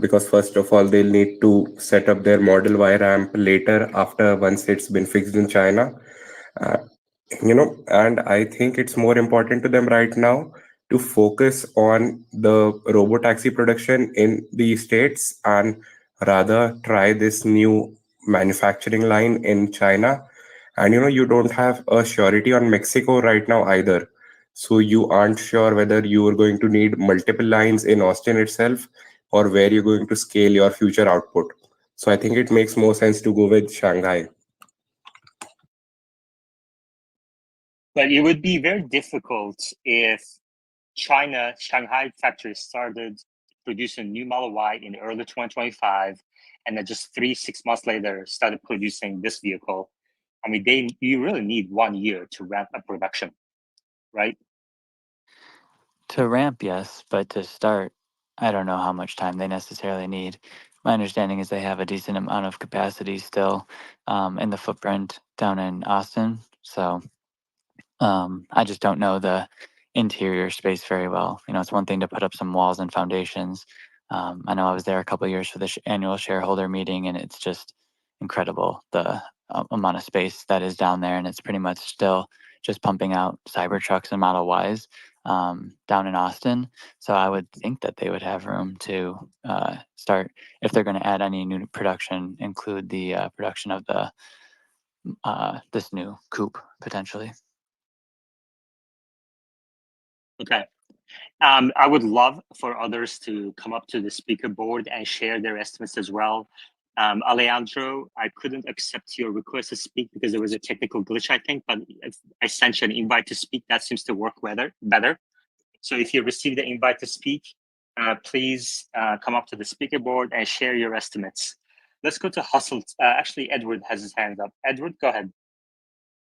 because first of all they'll need to set up their Model Y ramp later after once it's been fixed in China. Uh, and I think it's more important to them right now to focus on the robotaxi production in the states and rather try this new manufacturing line in China. And you don't have a surety on Mexico right now either, so you aren't sure whether you are going to need multiple lines in Austin itself or where you're going to scale your future output. So I think it makes more sense to go with Shanghai. But it would be very difficult if Shanghai factory started producing new Model Y in early 2025, and then just 6 months later started producing this vehicle. I mean, you really need 1 year to ramp up production, right? To ramp, yes, but to start, I don't know how much time they necessarily need. My understanding is they have a decent amount of capacity still in the footprint down in Austin. So I just don't know the interior space very well. You know, it's one thing to put up some walls and foundations. I know I was there a couple of years for the annual shareholder meeting, and it's just incredible the amount of space that is down there, and it's pretty much still just pumping out Cybertrucks and Model Ys down in Austin. So I would think that they would have room to start, if they're going to add any new production, include the production of the this new coupe potentially. Okay. I would love for others to come up to the speaker board and share their estimates as well. Alejandro, I couldn't accept your request to speak because there was a technical glitch, I think, but I sent you an invite to speak. That seems to work better. So if you receive the invite to speak, please come up to the speaker board and share your estimates. Let's go to Hustle. Actually, Edward has his hand up. Edward, go ahead.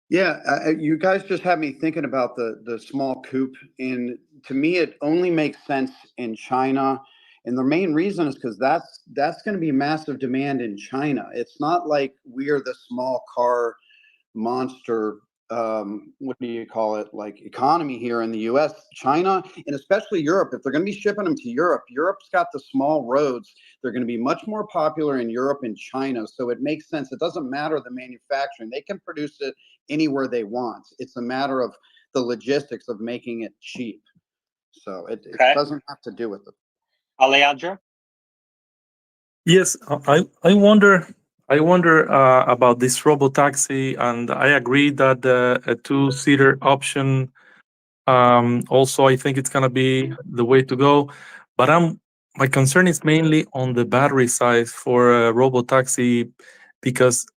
Yeah, you guys just had me thinking about the small coupe, and to me, it only makes sense in China, and the main reason is because that's going to be massive demand in China. It's not like we're the small car monster. What do you call it? Like economy here in the U.S., China, and especially Europe. If they're going to be shipping them to Europe, Europe's got the small roads. They're going to be much more popular in Europe and China. So it makes sense. It doesn't matter the manufacturing. They can produce it anywhere they want. It's a matter of the logistics of making it cheap. So it doesn't have to do with it. Alejandro? Yes, I wonder about this robotaxi, and I agree that a two-seater option. Also, I think it's gonna be the way to go. But my concern is mainly on the battery size for a robotaxi, because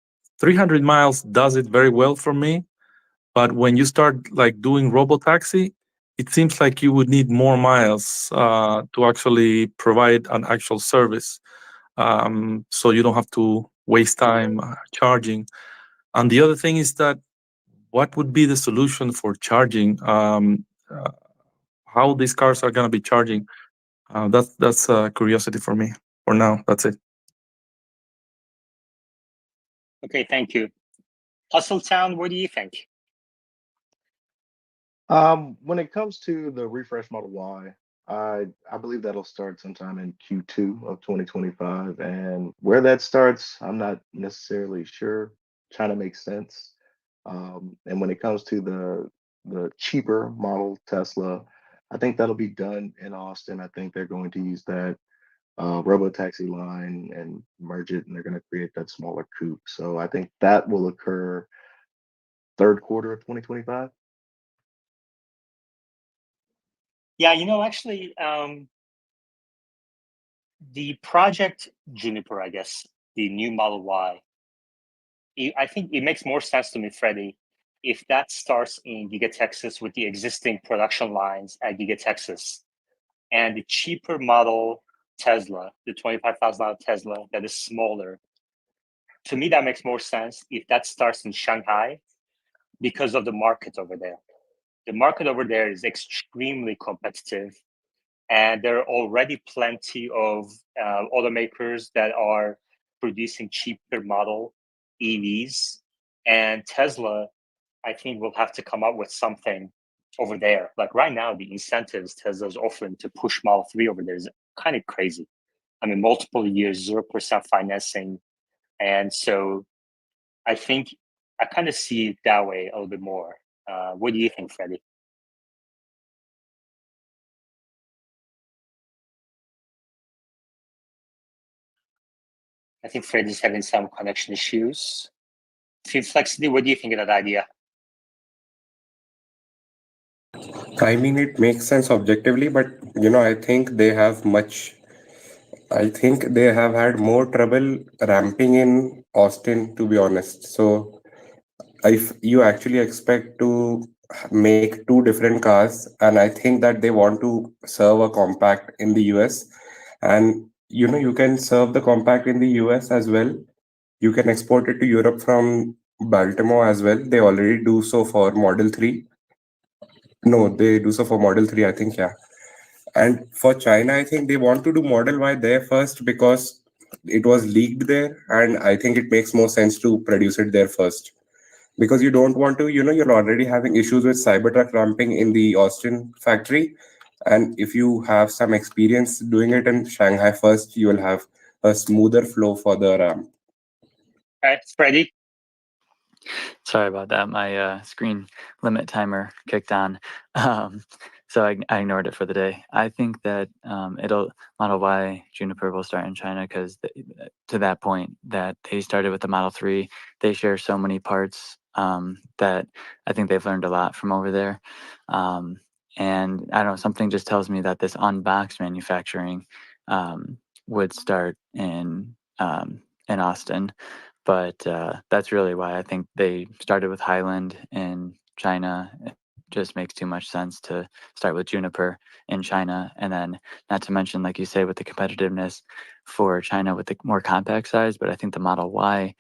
300 miles does it very well for me. But when you start like doing robotaxi, it seems like you would need more miles to actually provide an actual service. So you don't have to waste time charging. And the other thing is that what would be the solution for charging? How these cars are going to be charging? That's a curiosity for me. For now, that's it. Okay, thank you. Hustle Town, what do you think? When it comes to the refresh Model Y, I believe that'll start sometime in Q2 of 2025. And where that starts, I'm not necessarily sure. China makes sense. And when it comes to the cheaper model Tesla, I think that'll be done in Austin. I think they're going to use that robo-taxi line and merge it, and they're going to create that smaller coupe. So I think that will occur third quarter of 2025. Yeah, actually, the Project Juniper, I guess, the new Model Y, I think it makes more sense to me, Freddie, if that starts in Giga Texas with the existing production lines at Giga Texas, and the cheaper model Tesla, the $25,000 Tesla that is smaller. To me, that makes more sense if that starts in Shanghai because of the market over there. The market over there is extremely competitive, and there are already plenty of automakers that are producing cheaper model EVs. And Tesla, I think, will have to come up with something over there. Like right now, the incentives Tesla's offering to push Model 3 over there is kind of crazy. I mean, multiple years, 0% financing. And so I think I kind of see it that way a little bit more. What do you think, Freddie? I think Freddie's having some connection issues. Flexity, what do you think of that idea? I mean, it makes sense objectively, but I think they have had more trouble ramping in Austin, to be honest. So if you actually expect to make two different cars, and I think that they want to serve a compact in the US, and you can serve the compact in the US as well. You can export it to Europe from Baltimore as well. They already do so for Model 3. No, they do so for Model 3, I think, yeah. And for China, I think they want to do Model Y there first because it was leaked there, and I think it makes more sense to produce it there first. Because you don't want to, you're already having issues with Cybertruck ramping in the Austin factory. And if you have some experience doing it in Shanghai first, you will have a smoother flow for the ramp. Okay, Freddie. Sorry about that. My screen limit timer kicked on, so I ignored it for the day. I think that Model Y Juniper will start in China because to that point that they started with the Model 3, they share so many parts that I think they've learned a lot from over there. And I don't know, something just tells me that this unboxed manufacturing would start in Austin. But that's really why I think they started with Highland in China. It just makes too much sense to start with Juniper in China. And then, not to mention, like you say, with the competitiveness for China with the more compact size, but I think the Model Y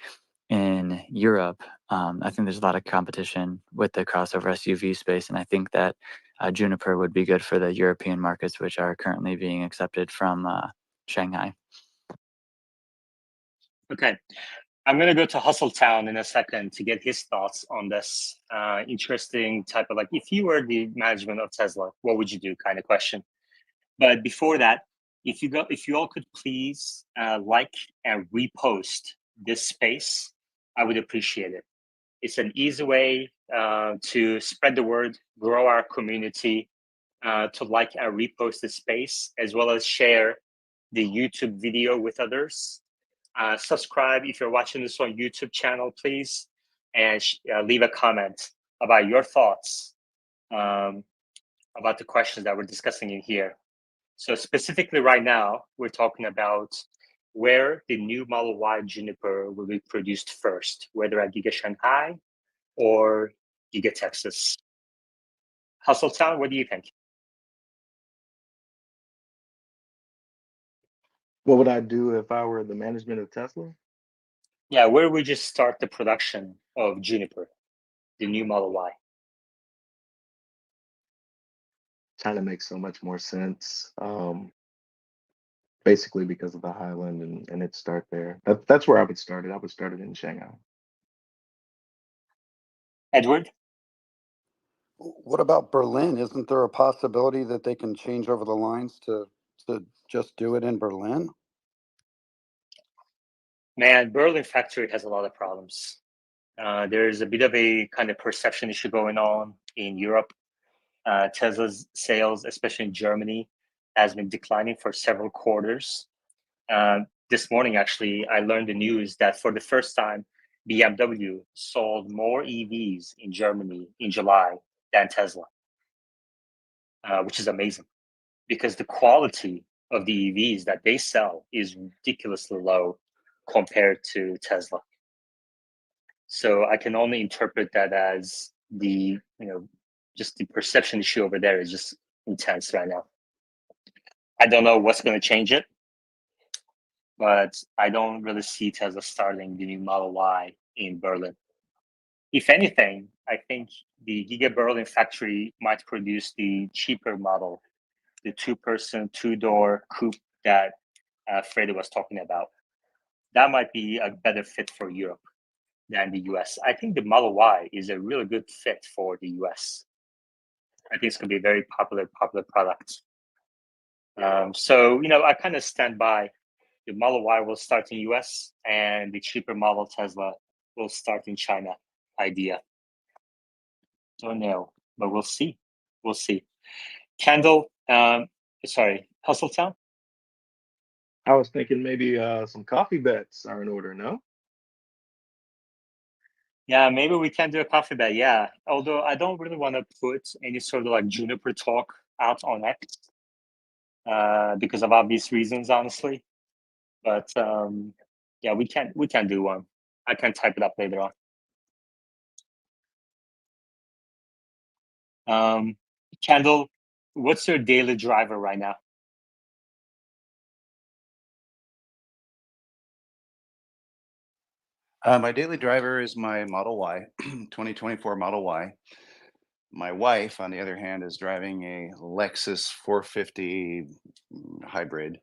in Europe, I think there's a lot of competition with the crossover SUV space. And I think that Juniper would be good for the European markets, which are currently being accepted from Shanghai. Okay. I'm going to go to Hustle Town in a second to get his thoughts on this interesting type of, like, if you were the management of Tesla, what would you do kind of question. But before that, if you all could please like and repost this space, I would appreciate it. It's an easy way to spread the word, grow our community, to like and repost the space, as well as share the YouTube video with others. Subscribe if you're watching this on YouTube channel, please, and leave a comment about your thoughts about the questions that we're discussing in here. So specifically right now, we're talking about where the new Model Y Juniper will be produced first, whether at Giga Shanghai or Giga Texas. Hustle Town, what do you think? What would I do if I were the management of Tesla? Yeah, where would you start the production of Juniper, the new Model Y? China makes so much more sense. Basically because of the Highland and its start there. That's where I would start it. I would start it in Shanghai. Edward? What about Berlin? Isn't there a possibility that they can change over the lines to just do it in Berlin? Man, Berlin factory has a lot of problems. There's a bit of a kind of perception issue going on in Europe. Tesla's sales, especially in Germany, has been declining for several quarters. This morning, actually, I learned the news that for the first time, BMW sold more EVs in Germany in July than Tesla, which is amazing because the quality of the EVs that they sell is ridiculously low compared to Tesla. So I can only interpret that as just the perception issue over there is just intense right now. I don't know what's going to change it, but I don't really see Tesla starting the new Model Y in Berlin. If anything, I think the Giga Berlin factory might produce the cheaper model, the two-person, two-door coupe that Freddie was talking about. That might be a better fit for Europe than the US. I think the Model Y is a really good fit for the US. I think it's going to be a very popular product. So, I kind of stand by the Model Y will start in US and the cheaper model Tesla will start in China idea. Don't know, but we'll see. We'll see. Kendall, Hustle Town? I was thinking maybe some coffee bets are in order, no? Yeah, maybe we can do a coffee bet. Yeah. Although I don't really want to put any sort of like Juniper talk out on X because of obvious reasons, honestly. But yeah, we can do one. I can type it up later on. Kendall, what's your daily driver right now? My daily driver is my Model Y, 2024 Model Y. My wife, on the other hand, is driving a Lexus 450 hybrid.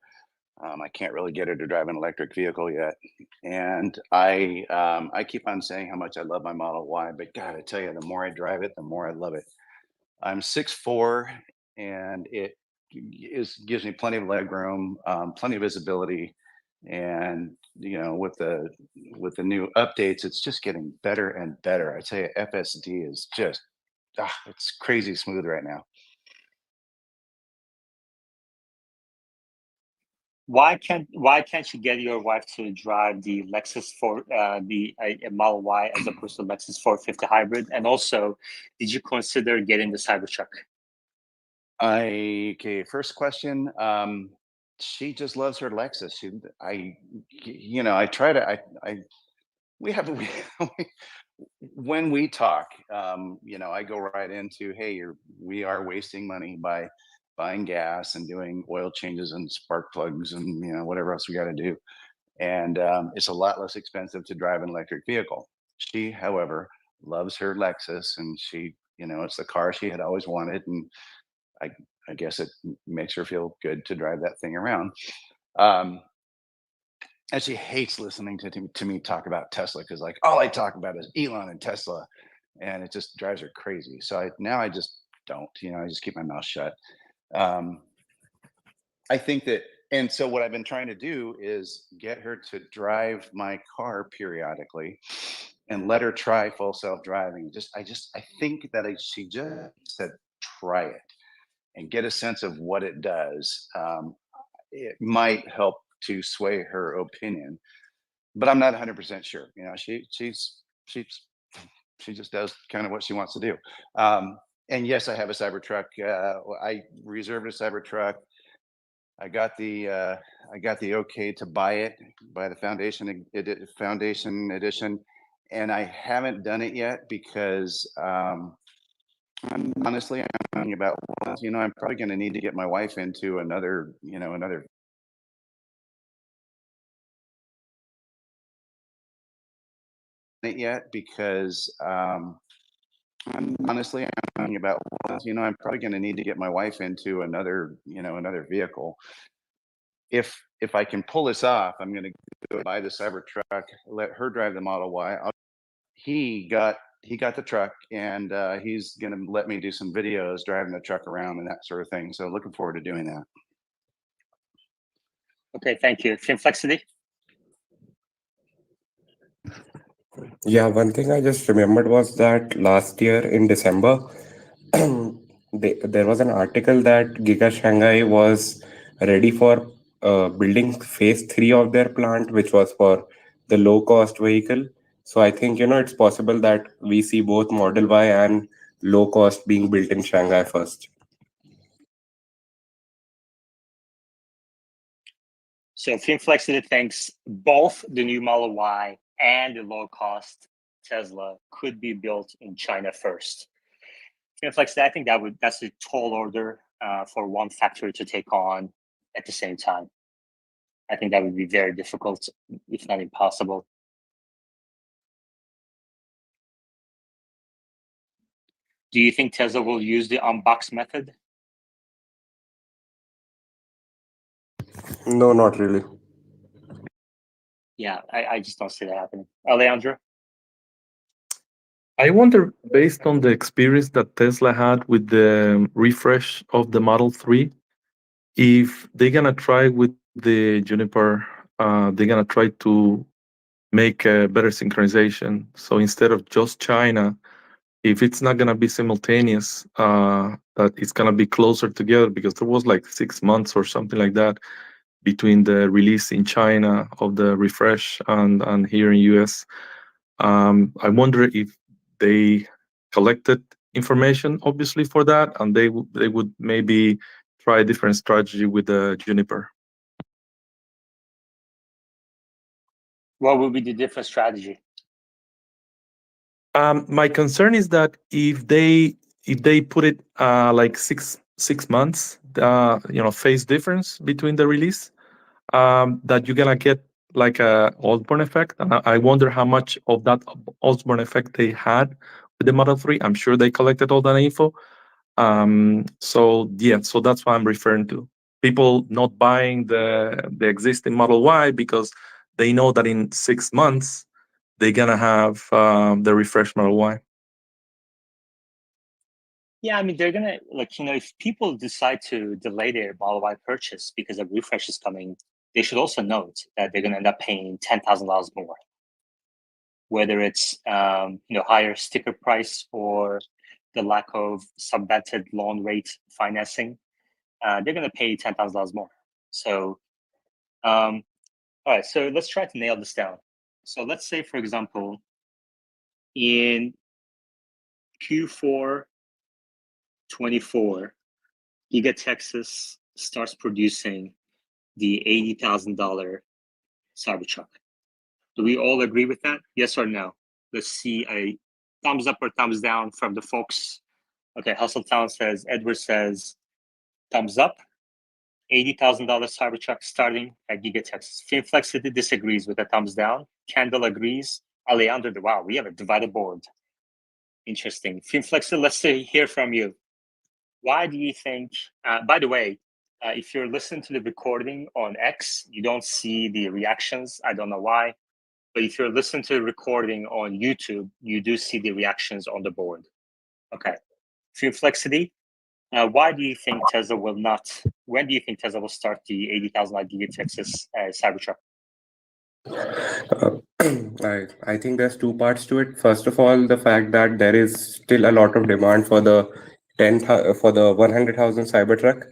I can't really get her to drive an electric vehicle yet, and I keep on saying how much I love my Model Y, but God, I tell you, the more I drive it, the more I love it. I'm 6'4", and it gives me plenty of leg room, plenty of visibility, and with the new updates, it's just getting better and better. I tell you, FSD is just it's crazy smooth right now. Why can't you get your wife to drive the Lexus for the Model Y as opposed to Lexus 450 hybrid? And also, did you consider getting the Cybertruck? Okay, first question. She just loves her Lexus. I try to, we have, when we talk, I go right into, hey, we are wasting money by buying gas and doing oil changes and spark plugs and, whatever else we got to do. And it's a lot less expensive to drive an electric vehicle. She, however, loves her Lexus, and it's the car she had always wanted. And I, I guess it makes her feel good to drive that thing around. Um, and she hates listening to me talk about Tesla, because like all I talk about is Elon and Tesla, and it just drives her crazy. So I just don't, I just keep my mouth shut. Um, I think that, and so what I've been trying to do is get her to drive my car periodically, and let her try full self driving. I think that she just said try it and get a sense of what it does. It might help to sway her opinion, but I'm not 100% sure. She just does kind of what she wants to do. And yes, I have a Cybertruck. I reserved a Cybertruck. I got the okay to buy it by the foundation edition, and I haven't done it yet because I'm thinking about, I'm probably going to need to get my wife into another it yet because I'm thinking about, I'm probably going to need to get my wife into another vehicle. If I can pull this off, I'm going to buy the Cybertruck, let her drive the Model Y. He got the truck, and he's going to let me do some videos driving the truck around and that sort of thing. So looking forward to doing that. Okay, thank you. Finflexity? Yeah, one thing I just remembered was that last year in December, there was an article that Giga Shanghai was ready for building phase 3 of their plant, which was for the low cost vehicle. So I think, it's possible that we see both Model Y and low cost being built in Shanghai first. So Finflexity thinks both the new Model Y and the low-cost Tesla could be built in China first. Finflexity, I think that's a tall order for one factory to take on at the same time. I think that would be very difficult, if not impossible. Do you think Tesla will use the unbox method? No, not really. Yeah, I just don't see that happening. Alejandro? I wonder, based on the experience that Tesla had with the refresh of the Model 3, if they're gonna try with the Juniper, they're gonna try to make a better synchronization. So instead of just China, if it's not gonna be simultaneous, that it's gonna be closer together, because there was like 6 months or something like that between the release in China of the refresh and here in US. I wonder if they collected information, obviously, for that, and they would maybe try a different strategy with the Juniper. What would be the different strategy? My concern is that if they put it like six months, phase difference between the release, that you're gonna get like a Osborne effect, and I wonder how much of that Osborne effect they had with the Model 3. I'm sure they collected all that info. So yeah, so that's what I'm referring to. People not buying the existing Model Y because they know that in 6 months they're gonna have the refreshed Model Y. Yeah, I mean, they're gonna, like, if people decide to delay their Model Y purchase because a refresh is coming, they should also note that they're gonna end up paying $10,000 more, whether it's higher sticker price or the lack of subvented loan rate financing. They're gonna pay $10,000 more. So, all right, so let's try to nail this down. So let's say, for example, in Q4 24, Giga Texas starts producing the $80,000 Cybertruck. Do we all agree with that? Yes or no? Let's see a thumbs up or thumbs down from the folks. Okay, Hustletown says, Edward says, thumbs up. $80,000 Cybertruck starting at Giga Texas. Finflexity disagrees with a thumbs down. Kendall agrees. Alejandro, wow, we have a divided board. Interesting. Finflexity, let's hear from you. Why do you think, by the way, if you're listening to the recording on X, you don't see the reactions. I don't know why. But if you're listening to the recording on YouTube, you do see the reactions on the board. Okay. Finflexity, why do you think Tesla will not, when do you think Tesla will start the 80,000 Giga Texas Cybertruck? I think there's two parts to it. First of all, the fact that there is still a lot of demand for the 100,000 Cybertruck,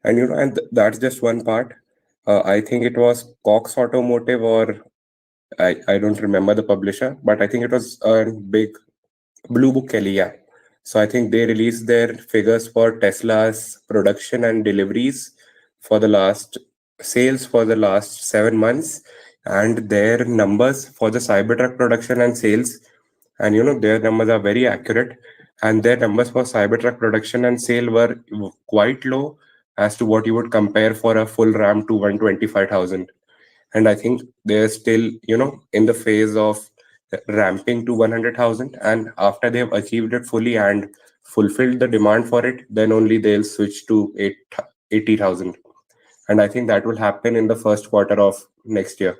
and that's just one part. I think it was Cox Automotive, or I don't remember the publisher, but I think it was a big Blue Book Kelly, yeah. So I think they released their figures for Tesla's production and deliveries for the last sales for the last 7 months, and their numbers for the Cybertruck production and sales, and their numbers are very accurate, and their numbers for Cybertruck production and sale were quite low as to what you would compare for a full RAM to 125,000. And I think they're still in the phase of ramping to 100,000, and after they've achieved it fully and fulfilled the demand for it, then only they'll switch to 80,000. And I think that will happen in the first quarter of next year.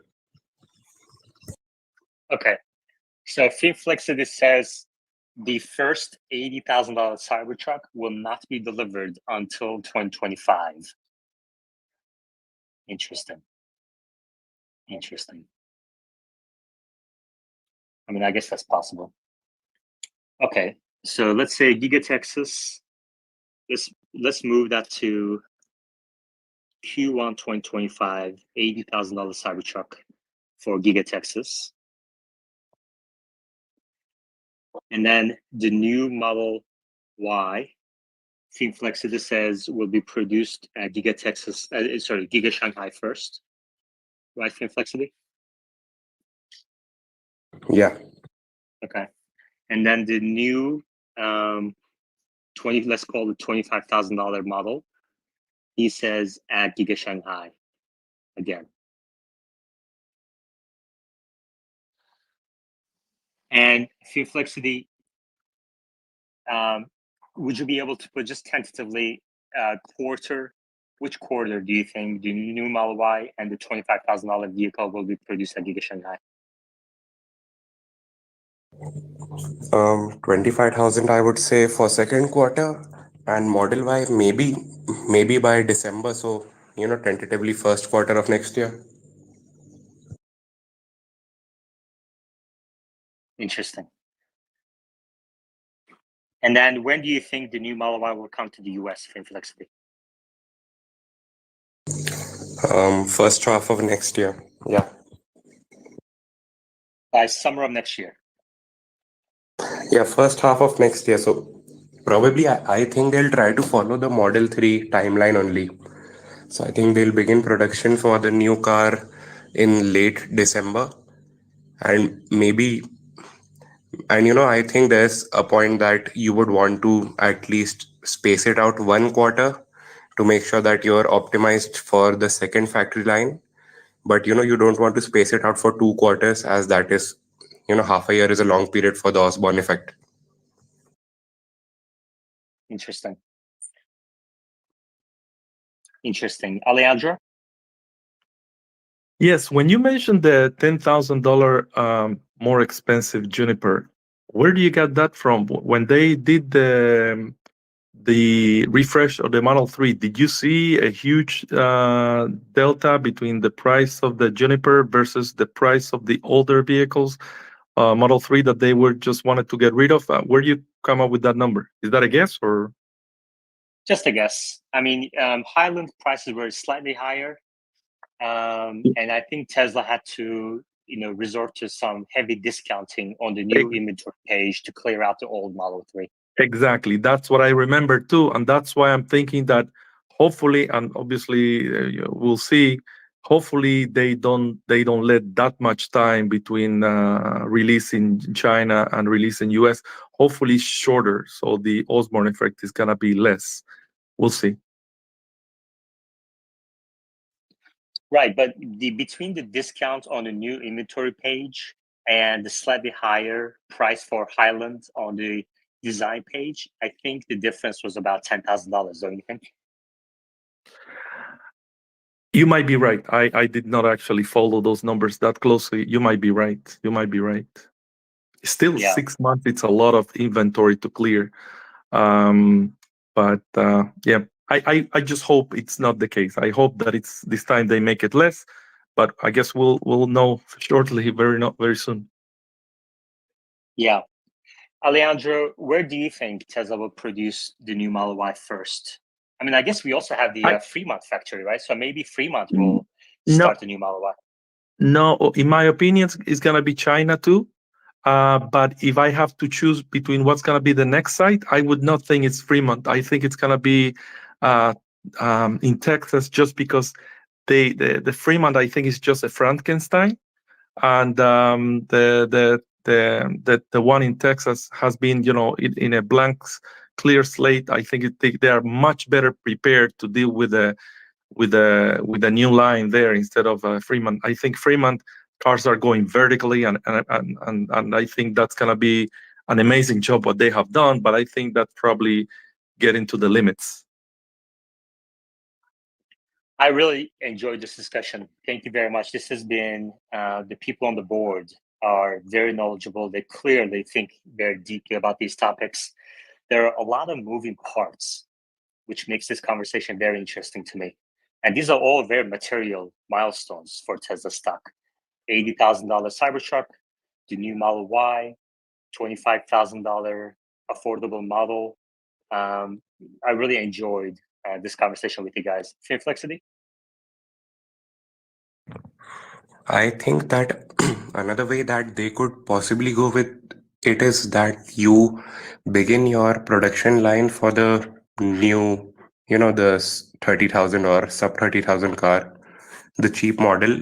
Okay, so Finflexity says the first $80,000 Cybertruck will not be delivered until 2025. Interesting. I mean, I guess that's possible. Okay, so let's say Giga Texas. Let's move that to Q1 2025, $80,000 Cybertruck for Giga Texas. And then the new Model Y, Finflexity says, will be produced at Giga Texas, Giga Shanghai first. Right, Finflexity? Yeah. Okay. And then the new let's call it $25,000 model, he says at Giga Shanghai again. And Finflexity, would you be able to put just tentatively which quarter do you think the new Model Y and the $25,000 vehicle will be produced at Giga Shanghai? 25,000, I would say, for second quarter, and Model Y maybe by December. So tentatively first quarter of next year. Interesting. And then when do you think the new Model Y will come to the US, Finflexity? First half of next year. Yeah. By summer of next year. Yeah, first half of next year. So probably I think they'll try to follow the Model 3 timeline only. So I think they'll begin production for the new car in late December. And I think there's a point that you would want to at least space it out one quarter to make sure that you're optimized for the second factory line. But you don't want to space it out for 2 quarters, as that is half a year is a long period for the Osborne effect. Interesting. Alejandro? Yes, when you mentioned the $10,000 more expensive Juniper, where do you get that from? When they did the refresh of the Model 3, did you see a huge delta between the price of the Juniper versus the price of the older vehicles, Model 3, that they were just wanted to get rid of? Where do you come up with that number? Is that a guess or? Just a guess. I mean, Highland prices were slightly higher, and I think Tesla had to, resort to some heavy discounting on the new inventory page to clear out the old Model 3. Exactly. That's what I remember too. And that's why I'm thinking that hopefully, and obviously we'll see, hopefully they don't let that much time between release in China and release in US. Hopefully shorter. So the Osborne effect is going to be less. We'll see. Right. But between the discount on the new inventory page and the slightly higher price for Highland on the design page, I think the difference was about $10,000, don't you think? You might be right. I did not actually follow those numbers that closely. You might be right. Still, Yeah. 6 months, it's a lot of inventory to clear. But yeah, I just hope it's not the case. I hope that it's this time they make it less. But I guess we'll know shortly, not very soon. Yeah. Alejandro, where do you think Tesla will produce the new Model Y first? I mean, I guess we also have the Fremont factory, right? So maybe Fremont will start the new Model Y. No, in my opinion, it's gonna be China too. But if I have to choose between what's gonna be the next site, I would not think it's Fremont. I think it's gonna be in Texas, just because the Fremont, I think, is just a Frankenstein, and the one in Texas has been, in a blank, clear slate. I think they are much better prepared to deal with a new line there instead of Fremont. I think Fremont cars are going vertically, and I think that's gonna be an amazing job what they have done. But I think that's probably getting to the limits. I really enjoyed this discussion. Thank you very much. This has been, the people on the board are very knowledgeable. They clearly think very deeply about these topics. There are a lot of moving parts, which makes this conversation very interesting to me. And these are all very material milestones for Tesla stock. $80,000 Cybertruck, the new Model Y, $25,000 affordable model. I really enjoyed this conversation with you guys. Finflexity? I think that another way that they could possibly go with it is that you begin your production line for the new, the 30,000 or sub 30,000 car, the cheap model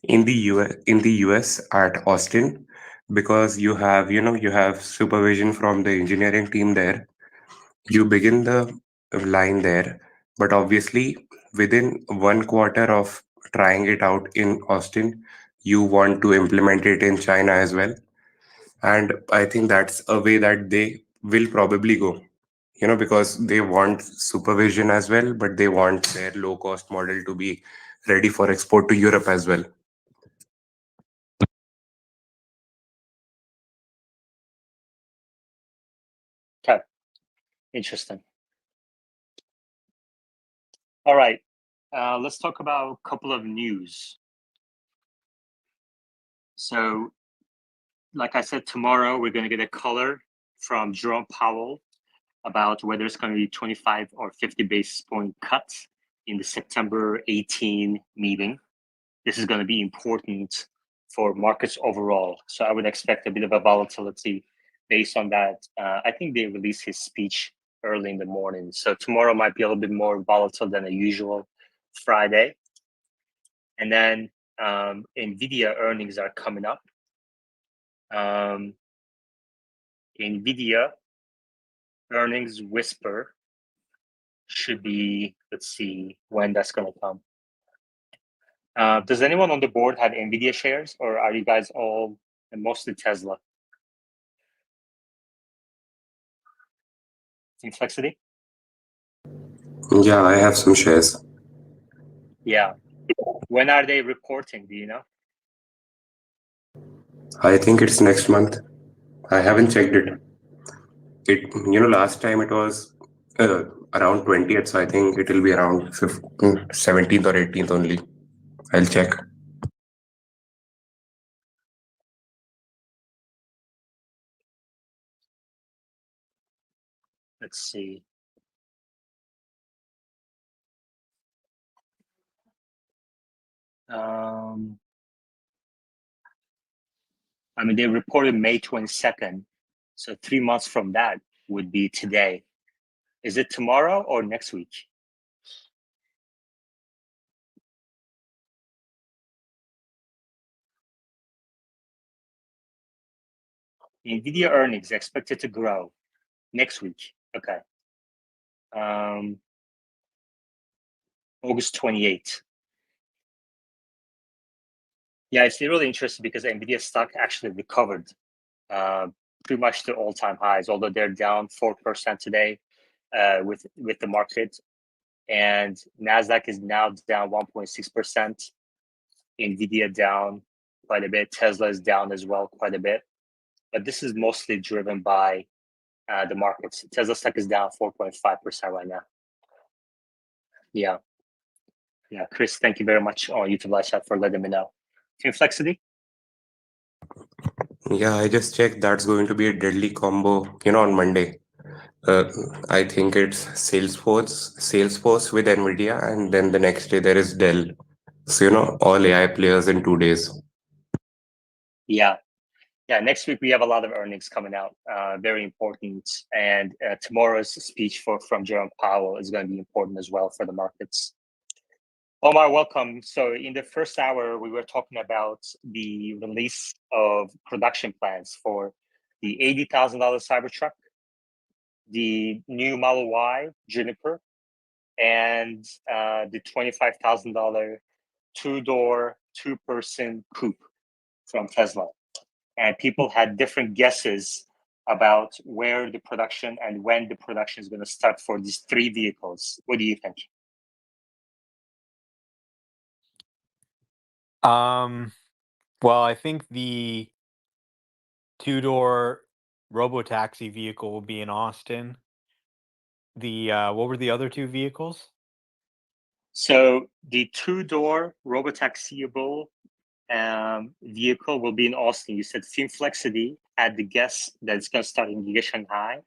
in the US at Austin, because you have supervision from the engineering team there. You begin the line there, but obviously within 1 quarter of trying it out in Austin, you want to implement it in China as well. And I think that's a way that they will probably go, because they want supervision as well, but they want their low cost model to be ready for export to Europe as well. Okay, interesting. All right, let's talk about a couple of news. So, like I said, tomorrow we're going to get a color from Jerome Powell about whether it's going to be 25 or 50 basis point cuts in the September 18 meeting. This is going to be important for markets overall. So I would expect a bit of a volatility based on that. I think they released his speech early in the morning. So tomorrow might be a little bit more volatile than a usual Friday. And then NVIDIA earnings are coming up. NVIDIA earnings whisper should be, let's see when that's going to come. Does anyone on the board have NVIDIA shares, or are you guys all mostly Tesla? Inflexity? Yeah, I have some shares. Yeah. When are they reporting? Do you know? I think it's next month. I haven't checked it. Last time it was around 20th, so I think it will be around 17th or 18th only. I'll check. Let's see. I mean, they reported May 22nd. So 3 months from that would be today. Is it tomorrow or next week? NVIDIA earnings expected to grow next week. Okay. August 28th. Yeah, it's really interesting because NVIDIA stock actually recovered pretty much to all-time highs, although they're down 4% today with the market. And NASDAQ is now down 1.6%. NVIDIA down quite a bit. Tesla is down as well quite a bit. But this is mostly driven by the markets. Tesla stock is down 4.5% right now. Yeah. Yeah, Chris, thank you very much on YouTube Live Chat for letting me know. Inflexity? Yeah, I just checked. That's going to be a deadly combo, on Monday. Uh, I think it's Salesforce with Nvidia, and then the next day there is Dell. So, all AI players in 2 days. Yeah. Yeah, next week we have a lot of earnings coming out, very important. And tomorrow's speech from Jerome Powell is going to be important as well for the markets. Omar, welcome. So in the first hour, we were talking about the release of production plans for the $80,000 Cybertruck, the new Model Y Juniper, and the $25,000 two-door, two-person coupe from Tesla. And people had different guesses about where the production and when the production is going to start for these three vehicles. What do you think? Well, I think the two-door robotaxi vehicle will be in Austin. The what were the other two vehicles? So the two-door robotaxiable vehicle will be in Austin. You said Finflexity had the guess that it's going to start in Shanghai.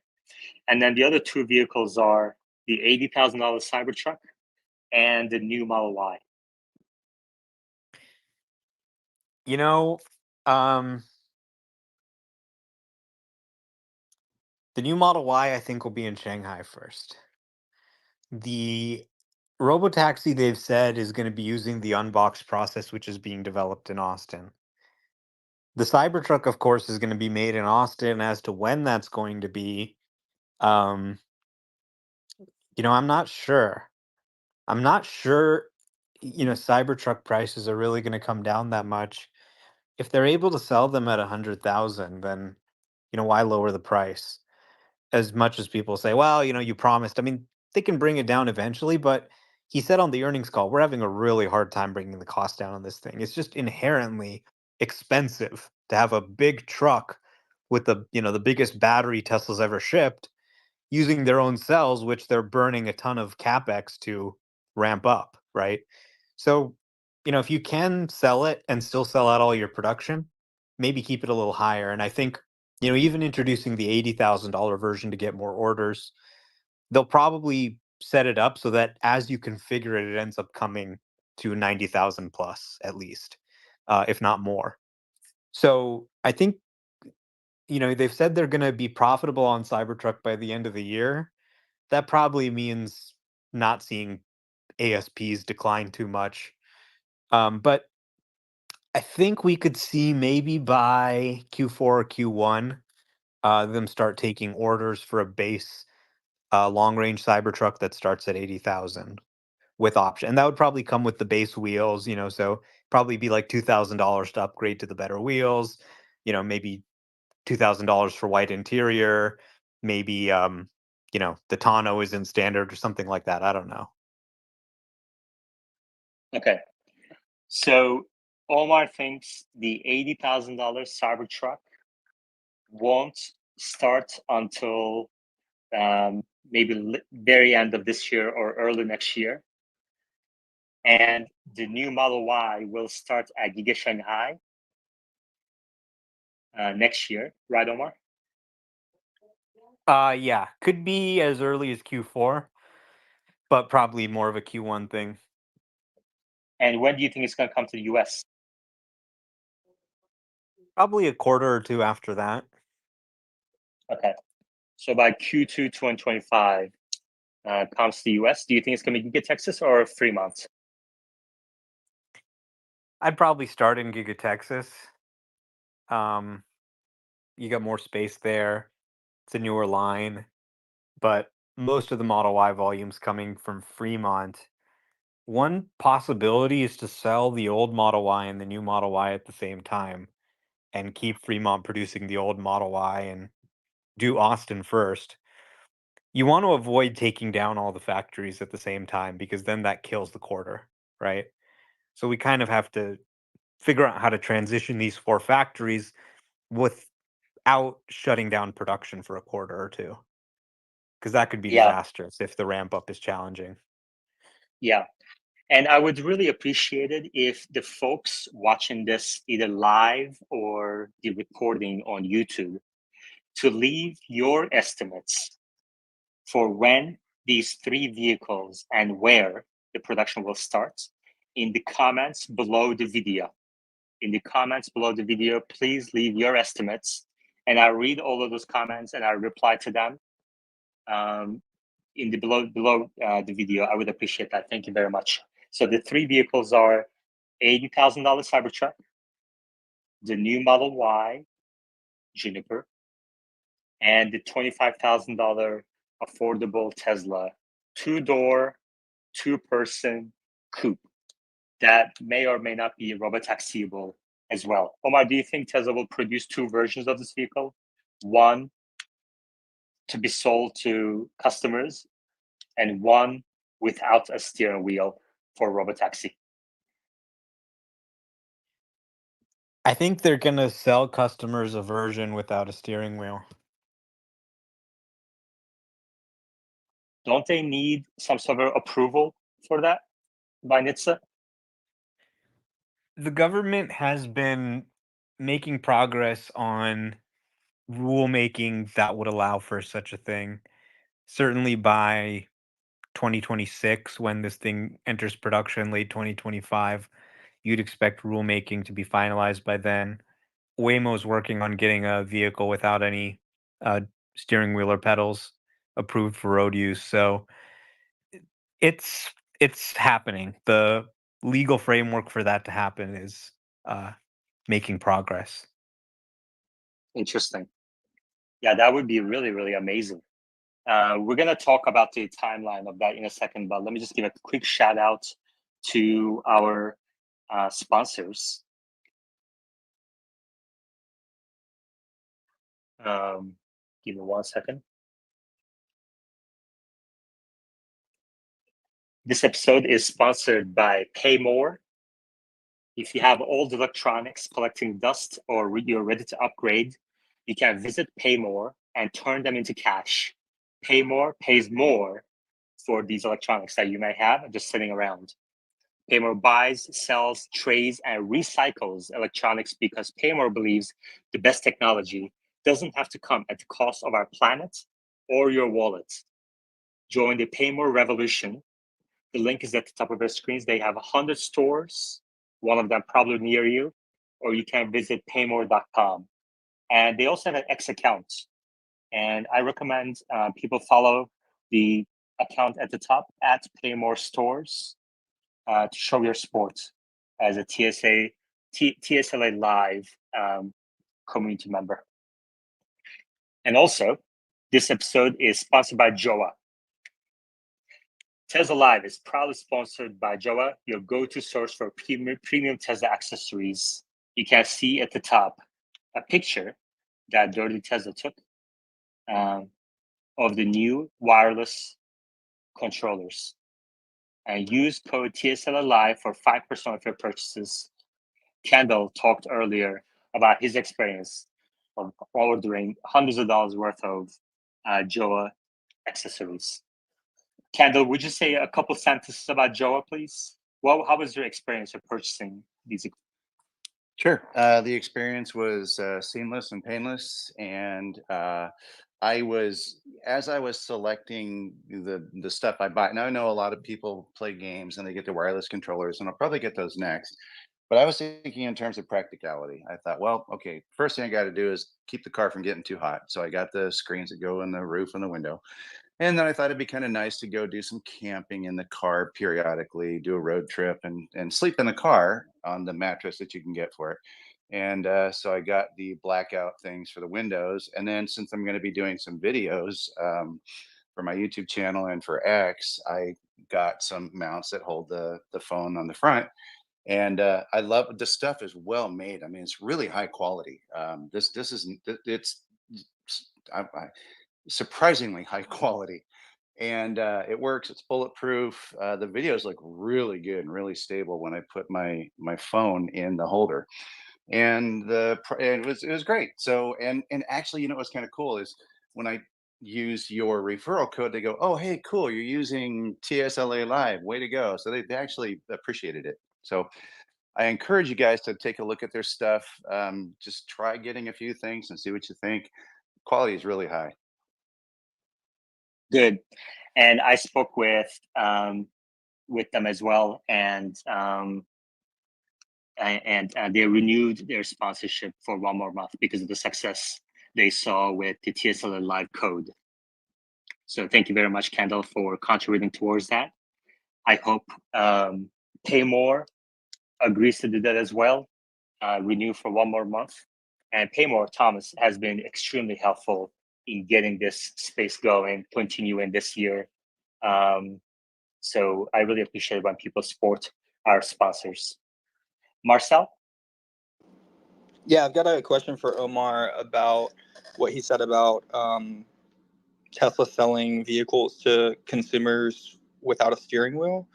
And then the other two vehicles are the $80,000 Cybertruck and the new Model Y. You know, the new Model Y I think will be in Shanghai first. The robotaxi they've said is going to be using the unboxed process, which is being developed in Austin. The Cybertruck, of course, is going to be made in Austin. As to when that's going to be, I'm not sure. I'm not sure, Cybertruck prices are really going to come down that much. If they're able to sell them at 100,000, then, why lower the price? As much as people say, well, you promised. I mean, they can bring it down eventually, but he said on the earnings call, we're having a really hard time bringing the cost down on this thing. It's just inherently expensive to have a big truck with the biggest battery Tesla's ever shipped using their own cells, which they're burning a ton of capex to ramp up, right? So, if you can sell it and still sell out all your production, maybe keep it a little higher. And I think, even introducing the $80,000 version to get more orders, they'll probably set it up so that as you configure it, it ends up coming to 90,000 plus at least, if not more. So I think, they've said they're going to be profitable on Cybertruck by the end of the year. That probably means not seeing ASPs decline too much. But I think we could see maybe by Q4 or Q1 them start taking orders for a base long range Cybertruck that starts at 80,000 with option. And that would probably come with the base wheels, so probably be like $2,000 to upgrade to the better wheels, maybe $2,000 for white interior, maybe the tonneau isn't standard or something like that. I don't know. Okay. So Omar thinks the $80,000 Cybertruck won't start until maybe very end of this year or early next year. And the new Model Y will start at Giga Shanghai next year, right, Omar? Yeah, could be as early as Q4, but probably more of a Q1 thing. And when do you think it's going to come to the US? Probably a quarter or two after that. Okay. So by Q2 2025 comes to the US. Do you think it's going to be Giga Texas or Fremont? I'd probably start in Giga Texas. You got more space there. It's a newer line, but most of the Model Y volume's coming from Fremont. One possibility is to sell the old Model Y and the new Model Y at the same time and keep Fremont producing the old Model Y and do Austin first. You want to avoid taking down all the factories at the same time because then that kills the quarter, right? So we kind of have to figure out how to transition these 4 factories without shutting down production for a quarter or two, because that could be Yeah, disastrous if the ramp up is challenging. yeah. And I would really appreciate it if the folks watching this either live or the recording on YouTube to leave your estimates for when these 3 vehicles and where the production will start in the comments below the video. In the comments below the video, please leave your estimates, and I read all of those comments and I reply to them in the below the video. I would appreciate that. Thank you very much. So the 3 vehicles are $80,000 Cybertruck, the new Model Y Juniper, and the $25,000 affordable Tesla 2-door, 2-person coupe that may or may not be robotaxiable as well. Omar, do you think Tesla will produce 2 versions of this vehicle? One to be sold to customers and one without a steering wheel for robotaxi? I think they're going to sell customers a version without a steering wheel. Don't they need some sort of approval for that by NHTSA? The government has been making progress on rulemaking that would allow for such a thing. Certainly by 2026, when this thing enters production, late 2025, you'd expect rulemaking to be finalized by then. Waymo's working on getting a vehicle without any uh, steering wheel or pedals approved for road use. So it's it's happening. The legal framework for that to happen is uh, making progress. Interesting. Yeah, that would be really, really amazing. We're going to talk about the timeline of that in a second, but let me just give a quick shout out to our sponsors. Give me 1 second. This episode is sponsored by Paymore. If you have old electronics collecting dust or you're ready to upgrade, you can visit Paymore and turn them into cash. Paymore pays more for these electronics that you may have just sitting around. Paymore buys, sells, trades, and recycles electronics because Paymore believes the best technology doesn't have to come at the cost of our planet or your wallet. Join the Paymore revolution. The link is at the top of your screens. They have 100 stores, one of them probably near you, or you can visit paymore.com. And they also have an X account. And I recommend people follow the account at the top at Paymore Stores to show your support as a TSLA Live community member. And also, this episode is sponsored by Joa. Tesla Live is proudly sponsored by Joa, your go-to source for premium Tesla accessories. You can see at the top a picture that Dirty Tesla took of the new wireless controllers. And use code TSLA for 5% of your purchases. Kendall talked earlier about his experience of ordering hundreds of dollars worth of Joa accessories. Kendall, would you say a couple sentences about Joa, please? How was your experience of purchasing these? Sure. The experience was seamless and painless, and as I was selecting the stuff I buy. Now I know a lot of people play games and they get the wireless controllers, and I'll probably get those next. But I was thinking in terms of practicality. I thought, well, okay, first thing I got to do is keep the car from getting too hot. So I got the screens that go in the roof and the window. And then I thought it'd be kind of nice to go do some camping in the car periodically, do a road trip, and sleep in the car on the mattress that you can get for it. And so I got the blackout things for the windows. And then since I'm going to be doing some videos for my YouTube channel and for X, I got some mounts that hold the phone on the front. And I love the stuff is well made. I mean, it's really high quality. This isn't it's surprisingly high quality, and it works. It's bulletproof. The videos look really good and really stable when I put my phone in the holder, and it was great. So and actually, what's kind of cool is when I use your referral code, they go, "Oh, hey, cool, you're using TSLA Live. Way to go!" So they actually appreciated it. So I encourage you guys to take a look at their stuff. Just try getting a few things and see what you think. Quality is really high. Good. And I spoke with them as well, and they renewed their sponsorship for one more month because of the success they saw with the TSLA Live code. So thank you very much, Kendall, for contributing towards that. I hope Pay More agrees to do that as well, renew for one more month. And Pay More, Thomas, has been extremely helpful in getting this space going, continuing this year. So I really appreciate when people support our sponsors. Marcel? Yeah, I've got a question for Omar about what he said about Tesla selling vehicles to consumers without a steering wheel.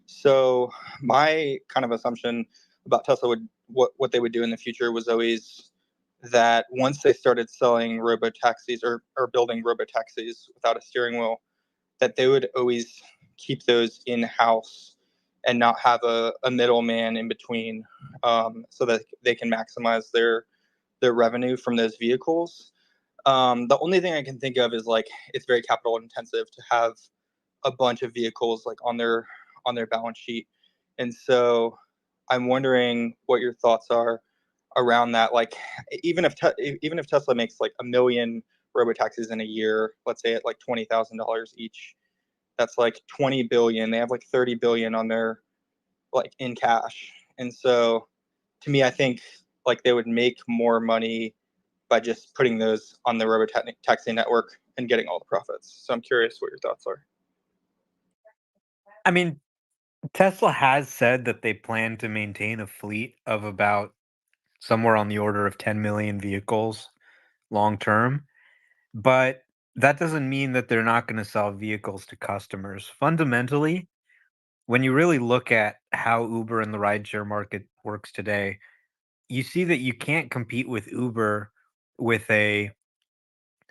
So my kind of assumption about Tesla would what they would do in the future was always that once they started selling robo taxis or building robo taxis without a steering wheel, that they would always keep those in house and not have a middleman in between, so that they can maximize their revenue from those vehicles. The only thing I can think of is like it's very capital intensive to have a bunch of vehicles like on their balance sheet, and so I'm wondering what your thoughts are around that. Like even if Tesla makes like 1 million robo taxis in a year, let's say at like $20,000 each, that's like 20 billion. They have like 30 billion on their like in cash, and so to me, I think like they would make more money by just putting those on the taxi network and getting all the profits. So I'm curious what your thoughts are. I mean, Tesla has said that they plan to maintain a fleet of about somewhere on the order of 10 million vehicles long term, but that doesn't mean that they're not going to sell vehicles to customers. Fundamentally, when you really look at how Uber and the rideshare market works today, you see that you can't compete with Uber with a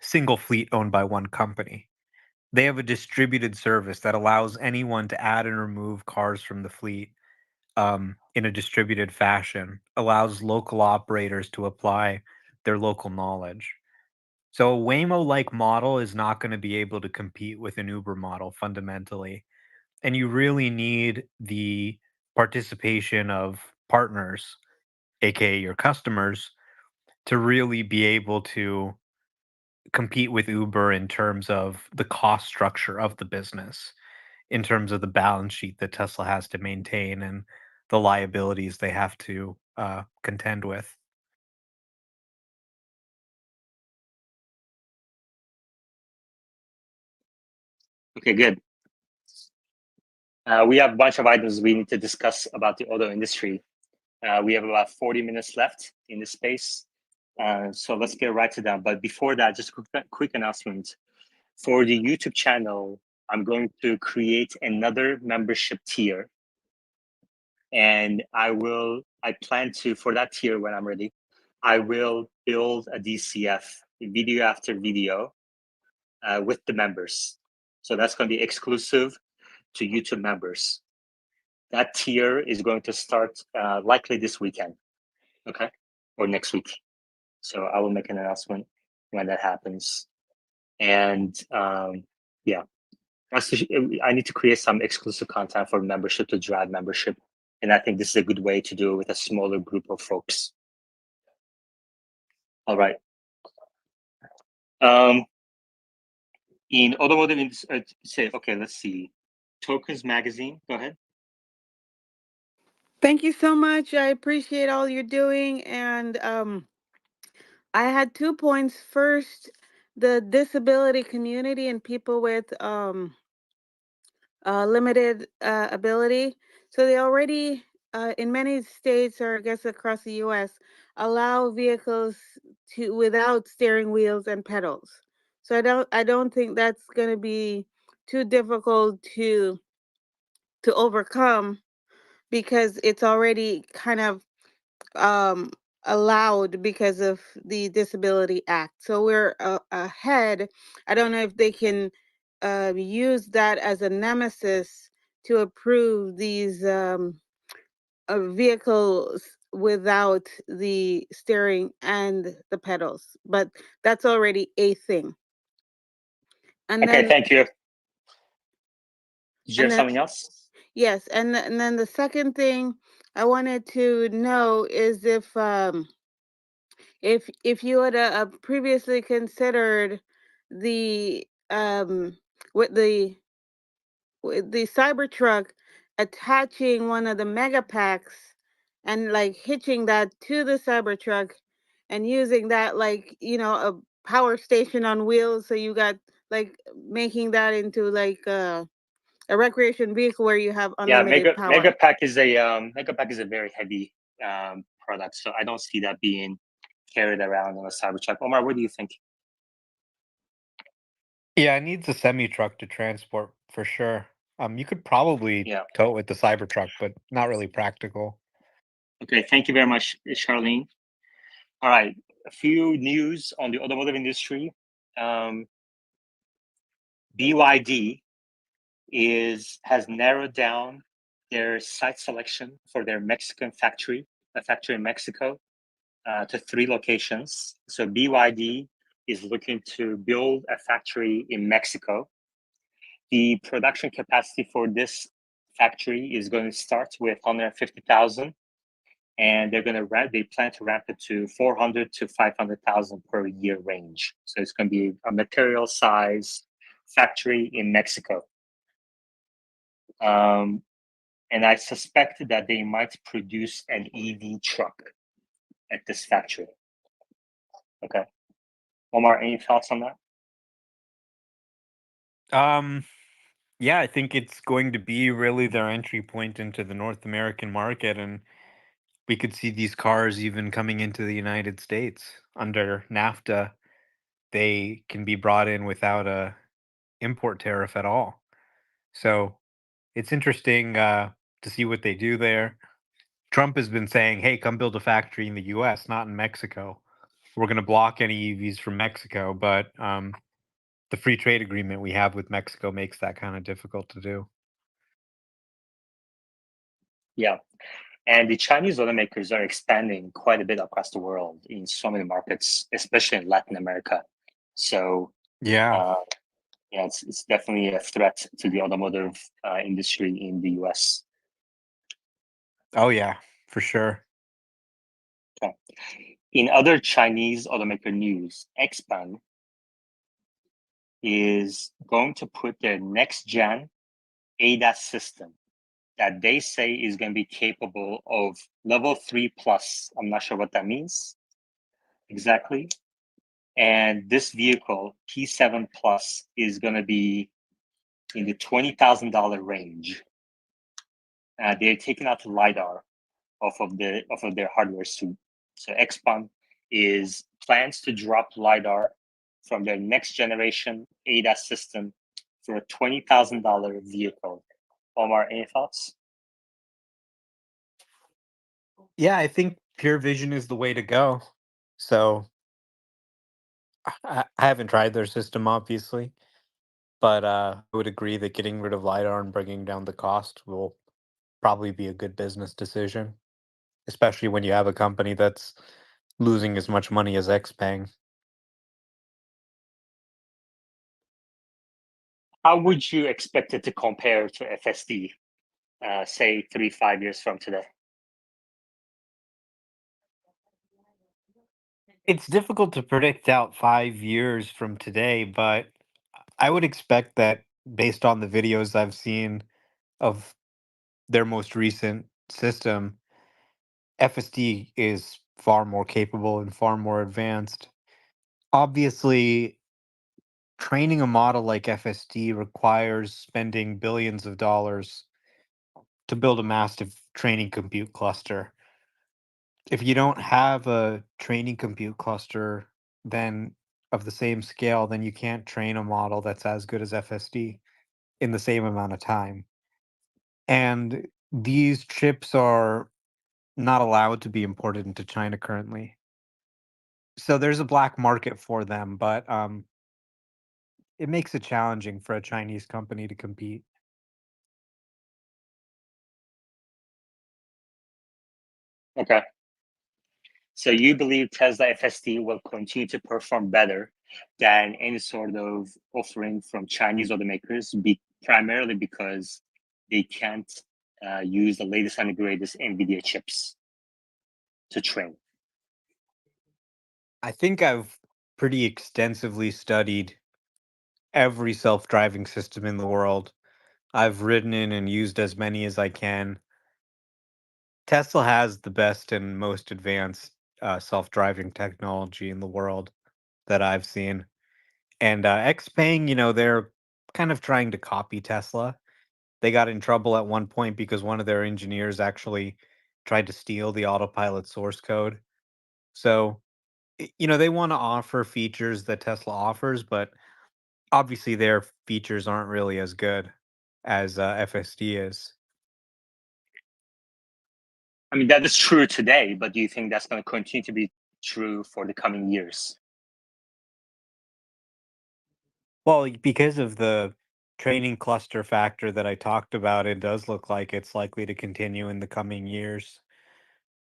single fleet owned by one company. They have a distributed service that allows anyone to add and remove cars from the fleet in a distributed fashion, allows local operators to apply their local knowledge. So a Waymo-like model is not going to be able to compete with an Uber model fundamentally. And you really need the participation of partners, aka your customers, to really be able to compete with Uber in terms of the cost structure of the business, in terms of the balance sheet that Tesla has to maintain and the liabilities they have to contend with. Okay, good. We have a bunch of items we need to discuss about the auto industry. We have about 40 minutes left in this space. So let's get right to that. But before that, just quick announcement. For the YouTube channel, I'm going to create another membership tier, and I plan to, for that tier when I'm ready, I will build a DCF video after video with the members. So that's going to be exclusive to YouTube members. That tier is going to start likely this weekend, okay, or next week. So I will make an announcement when that happens. And yeah, I need to create some exclusive content for membership to drive membership. And I think this is a good way to do it with a smaller group of folks. All right. In automotive, say, okay, let's see. Tokens Magazine, go ahead. Thank you so much. I appreciate all you're doing. And I had 2 points. First, the disability community and people with limited ability. So they already, in many states, or I guess across the U.S., allow vehicles to without steering wheels and pedals. So I don't think that's going to be too difficult to overcome, because it's already kind of um, allowed because of the Disability Act. So we're ahead. I don't know if they can use that as a nemesis to approve these vehicles without the steering and the pedals, but that's already a thing. And Okay, then, thank you. Did you and have then, something else? yes, and then the second thing I wanted to know is if you had previously considered the with the Cybertruck attaching one of the mega packs and like hitching that to the Cybertruck and using that, like, a power station on wheels, so you got like making that into like a recreation vehicle where you have Yeah, unlimited power. Mega Pack is a very heavy product, so I don't see that being carried around on a Cybertruck. Omar, what do you think? Yeah, it needs a semi truck to transport for sure. You could probably Yeah. tow it with the Cybertruck, but not really practical. Okay, thank you very much, Charlene. All right, a few news on the automotive industry. BYD has narrowed down their site selection for their Mexican factory, a factory in Mexico, to 3 locations. So BYD is looking to build a factory in Mexico. The production capacity for this factory is going to start with 150,000, and they plan to ramp it to 400 to 500,000 per year range. So it's going to be a material size factory in Mexico. And I suspect that they might produce an EV truck at this factory. Okay. Omar, any thoughts on that? Yeah, I think it's going to be really their entry point into the North American market, and we could see these cars even coming into the United States under NAFTA. They can be brought in without a import tariff at all. So it's interesting to see what they do there. Trump has been saying, "Hey, come build a factory in the U.S., not in Mexico. We're going to block any EVs from Mexico," but the free trade agreement we have with Mexico makes that kind of difficult to do. Yeah. And the Chinese automakers are expanding quite a bit across the world in so many markets, especially in Latin America. So Yeah. yeah, it's definitely a threat to the automotive industry in the US. Oh, yeah, for sure. Okay. In other Chinese automaker news, XPeng is going to put their next gen ADAS system that they say is going to be capable of level 3 plus. I'm not sure what that means exactly. And this vehicle, P7 Plus, is going to be in the $20,000 range. They're taking out the LiDAR off of their hardware suite. So XPeng plans to drop LiDAR from their next generation ADAS system for a $20,000 vehicle. Omar, any thoughts? Yeah, I think pure vision is the way to go. So I haven't tried their system, obviously, but I would agree that getting rid of LiDAR and bringing down the cost will probably be a good business decision, especially when you have a company that's losing as much money as Xpeng. How would you expect it to compare to FSD, say 3-5 years from today? It's difficult to predict out 5 years from today, but I would expect that based on the videos I've seen of their most recent system, FSD is far more capable and far more advanced. Obviously, training a model like FSD requires spending billions of dollars to build a massive training compute cluster. If you don't have a training compute cluster then of the same scale, then you can't train a model that's as good as FSD in the same amount of time. And these chips are not allowed to be imported into China currently. So there's a black market for them, but it makes it challenging for a Chinese company to compete. Okay. So you believe Tesla FSD will continue to perform better than any sort of offering from Chinese automakers, primarily because they can't use the latest and the greatest NVIDIA chips to train. I think I've pretty extensively studied every self-driving system in the world. I've ridden in and used as many as I can. Tesla has the best and most advanced self-driving technology in the world that I've seen. And Xpeng, they're kind of trying to copy Tesla. They got in trouble at one point because one of their engineers actually tried to steal the autopilot source code. So, they want to offer features that Tesla offers, but obviously their features aren't really as good as FSD is. I mean, that is true today, but do you think that's going to continue to be true for the coming years? Well, because of the training cluster factor that I talked about, it does look like it's likely to continue in the coming years.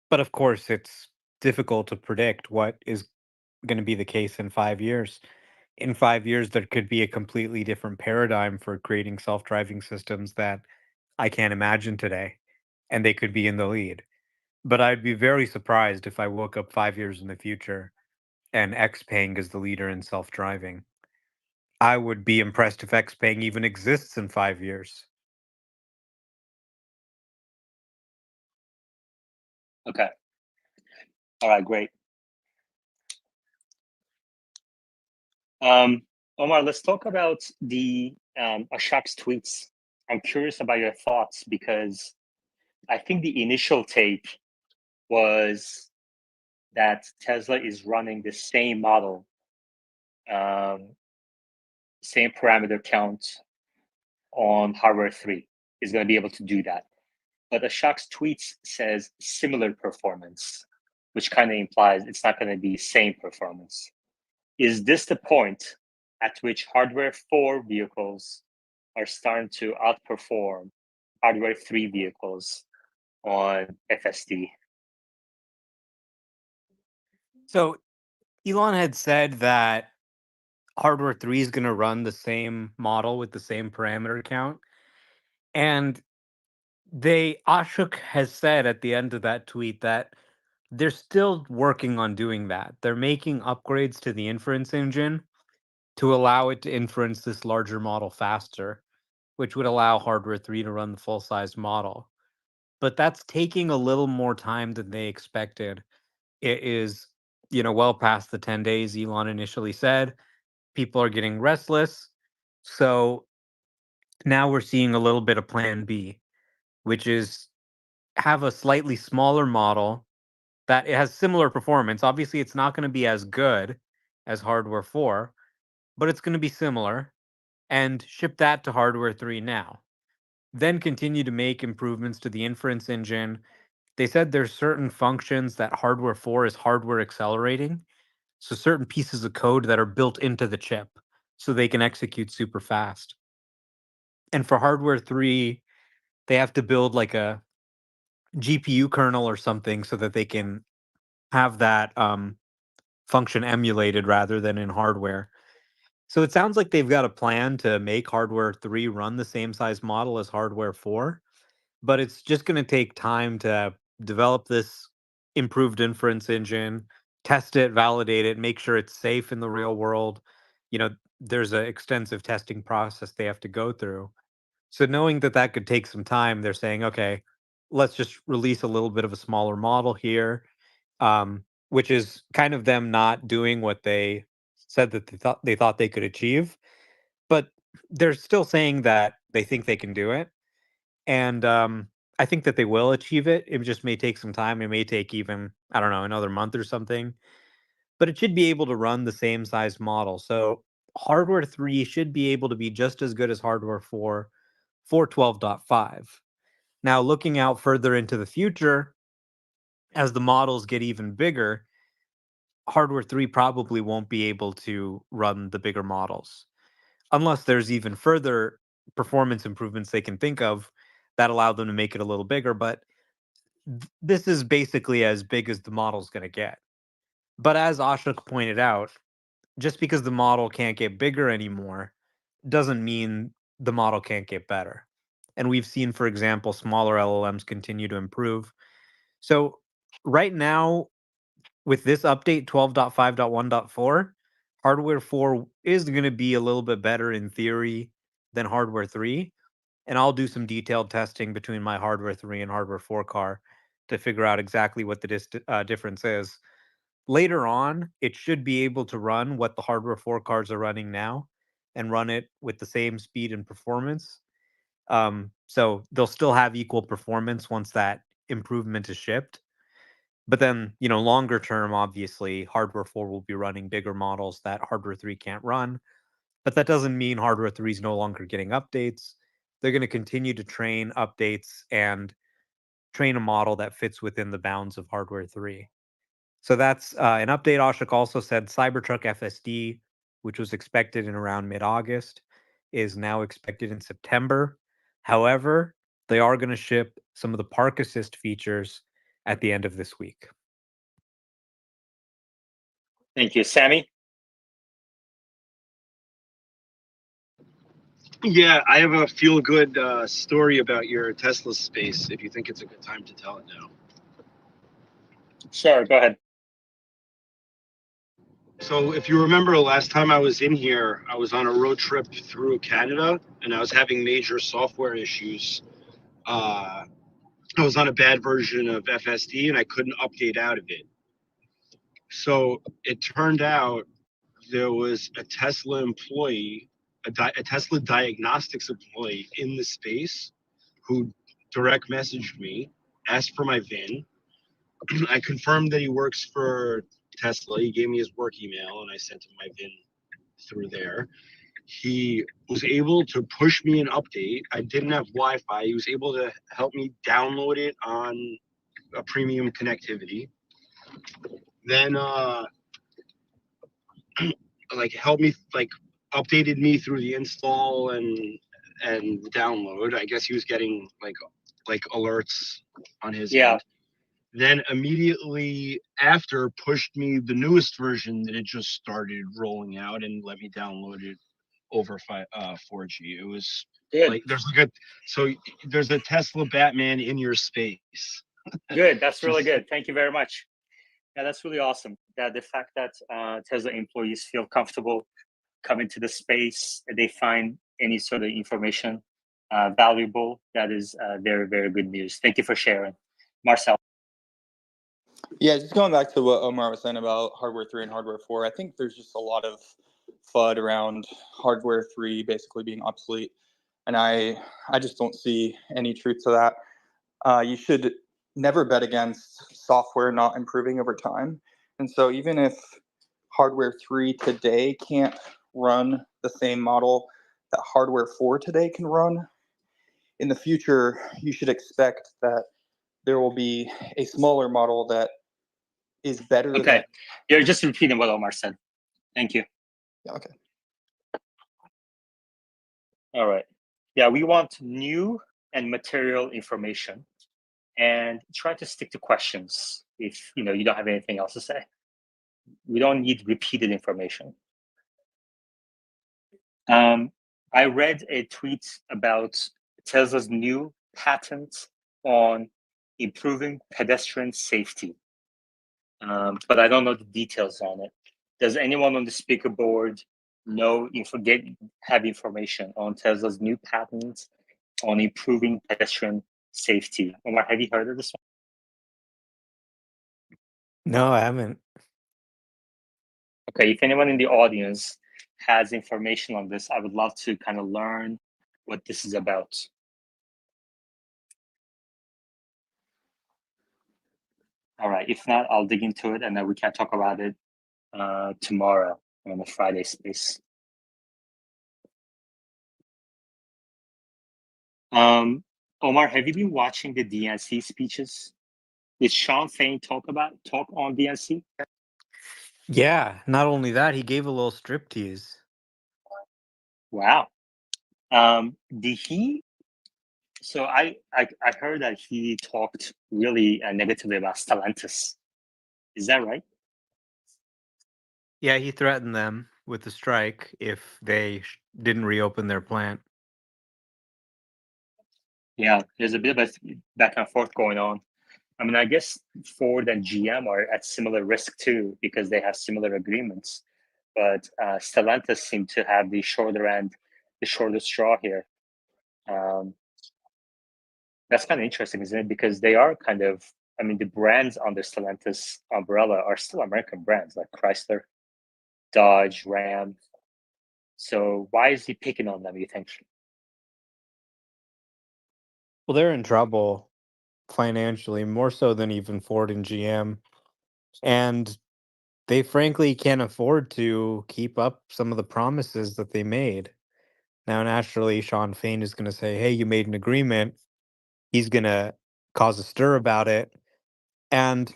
But of course, it's difficult to predict what is going to be the case in 5 years. In 5 years, there could be a completely different paradigm for creating self driving systems that I can't imagine today, and they could be in the lead. But I'd be very surprised if I woke up 5 years in the future and Xpeng is the leader in self driving. I would be impressed if Xpeng even exists in 5 years. Okay. All right, great. Omar, let's talk about the Ashok's tweets. I'm curious about your thoughts because I think the initial take was that Tesla is running the same model, same parameter count on hardware 3 is going to be able to do that. But Ashok's tweets says similar performance, which kind of implies it's not going to be same performance. Is this the point at which hardware 4 vehicles are starting to outperform hardware 3 vehicles on FSD? So Elon had said that hardware 3 is going to run the same model with the same parameter count. And Ashok has said at the end of that tweet that they're still working on doing that. They're making upgrades to the inference engine to allow it to inference this larger model faster, which would allow hardware 3 to run the full sized model. But that's taking a little more time than they expected. It is, well past the 10 days Elon initially said. People are getting restless. So now we're seeing a little bit of plan B, which is have a slightly smaller model that it has similar performance. Obviously, it's not going to be as good as hardware 4, but it's going to be similar, and ship that to hardware 3 now. Then continue to make improvements to the inference engine. They said there's certain functions that hardware 4 is hardware accelerating. So certain pieces of code that are built into the chip so they can execute super fast. And for hardware 3, they have to build like a GPU kernel or something so that they can have that function emulated rather than in hardware. So it sounds like they've got a plan to make hardware 3 run the same size model as hardware 4, but it's just going to take time to develop this improved inference engine, test it, validate it, make sure it's safe in the real world. You know, there's an extensive testing process they have to go through. So knowing that that could take some time, they're saying, okay, let's just release a little bit of a smaller model here, which is kind of them not doing what they said that they thought they could achieve. But they're still saying that they think they can do it, and I think that they will achieve it. It just may take some time. It may take even, I don't know, another month or something. But it should be able to run the same size model. So hardware 3 should be able to be just as good as hardware 4 for 12.5. Now, looking out further into the future, as the models get even bigger, hardware 3 probably won't be able to run the bigger models unless there's even further performance improvements they can think of that allow them to make it a little bigger. But this is basically as big as the model's going to get. But as Ashok pointed out, just because the model can't get bigger anymore doesn't mean the model can't get better. And we've seen, for example, smaller LLMs continue to improve. So right now, with this update 12.5.1.4, hardware 4 is going to be a little bit better in theory than hardware 3. And I'll do some detailed testing between my hardware 3 and hardware 4 car to figure out exactly what the difference is. Later on, it should be able to run what the hardware 4 cars are running now and run it with the same speed and performance. So they'll still have equal performance once that improvement is shipped. But then, longer term, obviously, hardware 4 will be running bigger models that hardware 3 can't run. But that doesn't mean hardware 3 is no longer getting updates. They're going to continue to train updates and train a model that fits within the bounds of hardware 3. So that's an update. Ashok also said Cybertruck FSD, which was expected in around mid-August, is now expected in September. However, they are going to ship some of the park assist features at the end of this week. Thank you. Sammy? Yeah, I have a feel-good story about your Tesla space, if you think it's a good time to tell it now. Sure, go ahead. So if you remember last time I was in here, I was on a road trip through Canada, and I was having major software issues. I was on a bad version of FSD, and I couldn't update out of it. So it turned out there was a Tesla employee, a Tesla diagnostics employee in the space who direct messaged me, asked for my VIN. I confirmed that he works for Tesla. He gave me his work email, and I sent him my VIN through there. He was able to push me an update. I didn't have Wi-Fi. He was able to help me download it on a premium connectivity. Then helped me, updated me through the install and download. I guess he was getting like alerts on his Yeah. end. Then immediately after pushed me the newest version that it just started rolling out and let me download it over 4G. It was Good. there's a Tesla Batman in your space. Good. That's really good. Thank you very much. Yeah, that's really awesome. The fact that Tesla employees feel comfortable coming to the space, they find any sort of information valuable. That is very, very good news. Thank you for sharing. Marcel. Yeah, just going back to what Omar was saying about hardware 3 and hardware 4, I think there's just a lot of FUD around hardware 3 basically being obsolete. And I just don't see any truth to that. You should never bet against software not improving over time. And so even if hardware 3 today can't run the same model that hardware for today can run. In the future, you should expect that there will be a smaller model that is better Okay, than. you're just repeating what Omar said. Thank you. Yeah, okay. All right. Yeah, we want new and material information, and try to stick to questions if you don't have anything else to say. We don't need repeated information. I read a tweet about Tesla's new patent on improving pedestrian safety, but I don't know the details on it. Does anyone on the speaker board have information on Tesla's new patent on improving pedestrian safety? Omar, have you heard of this one? No, I haven't. Okay, if anyone in the audience has information on this, I would love to kind of learn what this is about. All right, if not, I'll dig into it and then we can talk about it tomorrow on the Friday space. Omar, have you been watching the DNC speeches? Did Sean Fain talk on DNC? Yeah, not only that, he gave a little striptease. Wow. Did he? So I heard that he talked really negatively about Stellantis. Is that right? Yeah, he threatened them with a strike if they didn't reopen their plant. Yeah, there's a bit of a back and forth going on. I mean, I guess Ford and GM are at similar risk too because they have similar agreements. But Stellantis seem to have the shorter straw here. That's kind of interesting, isn't it? Because they are the brands under Stellantis umbrella are still American brands like Chrysler, Dodge, Ram. So why is he picking on them, you think? Well, they're in trouble financially, more so than even Ford and GM. And they frankly can't afford to keep up some of the promises that they made. Now, naturally, Sean Fain is going to say, hey, you made an agreement. He's going to cause a stir about it. And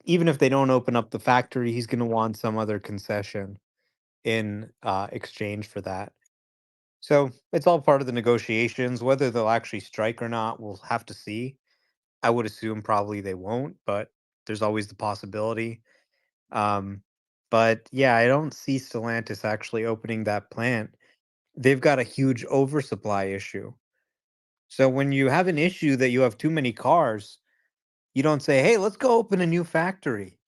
even if they don't open up the factory, he's going to want some other concession in exchange for that. So it's all part of the negotiations. Whether they'll actually strike or not, we'll have to see. I would assume probably they won't, but there's always the possibility. Um, but yeah, I don't see Stellantis actually opening that plant. They've got a huge oversupply issue. So when you have an issue that you have too many cars, you don't say, hey, let's go open a new factory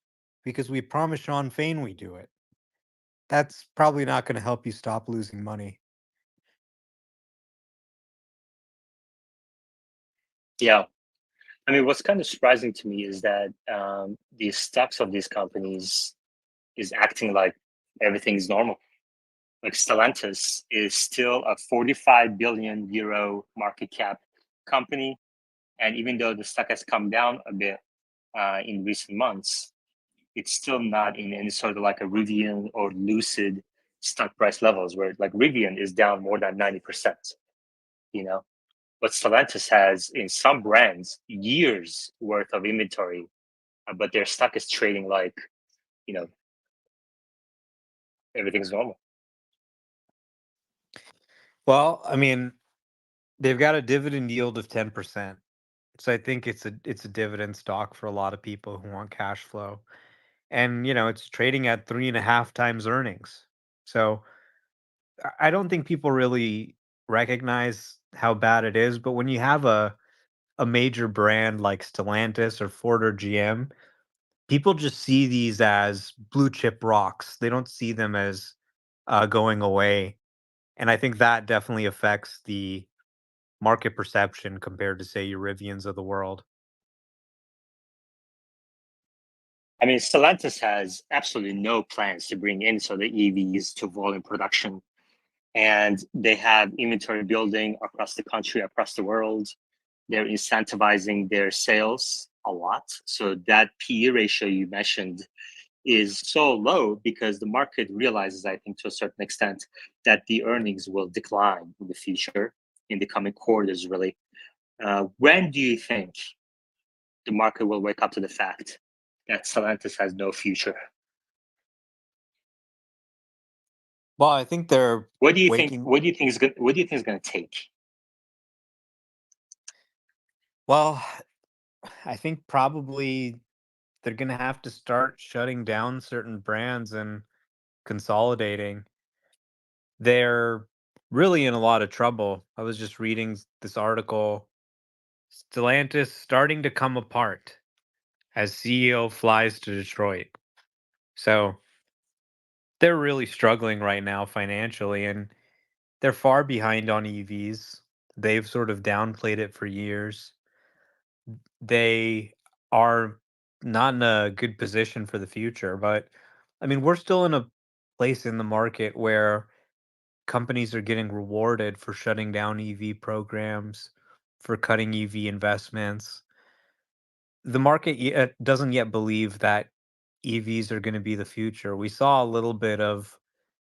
because we promised Sean Fain we do it. That's probably not going to help you stop losing money. Yeah. I mean, what's kind of surprising to me is that the stocks of these companies is acting like everything's normal. Like Stellantis is still a 45 billion euro market cap company. And even though the stock has come down a bit in recent months, it's still not in any sort of like a Rivian or Lucid stock price levels where like Rivian is down more than 90%, But Stellantis has in some brands years worth of inventory, but their stock is trading like, everything's normal. Well, I mean, they've got a dividend yield of 10%. So I think it's a dividend stock for a lot of people who want cash flow. And it's trading at 3.5 times earnings. So I don't think people really recognize how bad it is. But when you have a major brand like Stellantis or Ford or GM, people just see these as blue chip rocks. They don't see them as going away. And I think that definitely affects the market perception compared to, say, your Rivians of the world. I mean, Stellantis has absolutely no plans to bring in sort of EVs to volume production. And they have inventory building across the country, across the world. They're incentivizing their sales a lot. So that PE ratio you mentioned is so low because the market realizes, I think, to a certain extent, that the earnings will decline in the future, in the coming quarters, really. When do you think the market will wake up to the fact that Stellantis has no future? Well, I think they're What do you think? waking. What do you think is going? What do you think is going to take? Well, I think probably they're going to have to start shutting down certain brands and consolidating. They're really in a lot of trouble. I was just reading this article. Stellantis starting to come apart as CEO flies to Detroit. So they're really struggling right now financially, and they're far behind on EVs. They've sort of downplayed it for years. They are not in a good position for the future, but I mean, we're still in a place in the market where companies are getting rewarded for shutting down EV programs, for cutting EV investments. The market doesn't yet believe that EVs are going to be the future. We saw a little bit of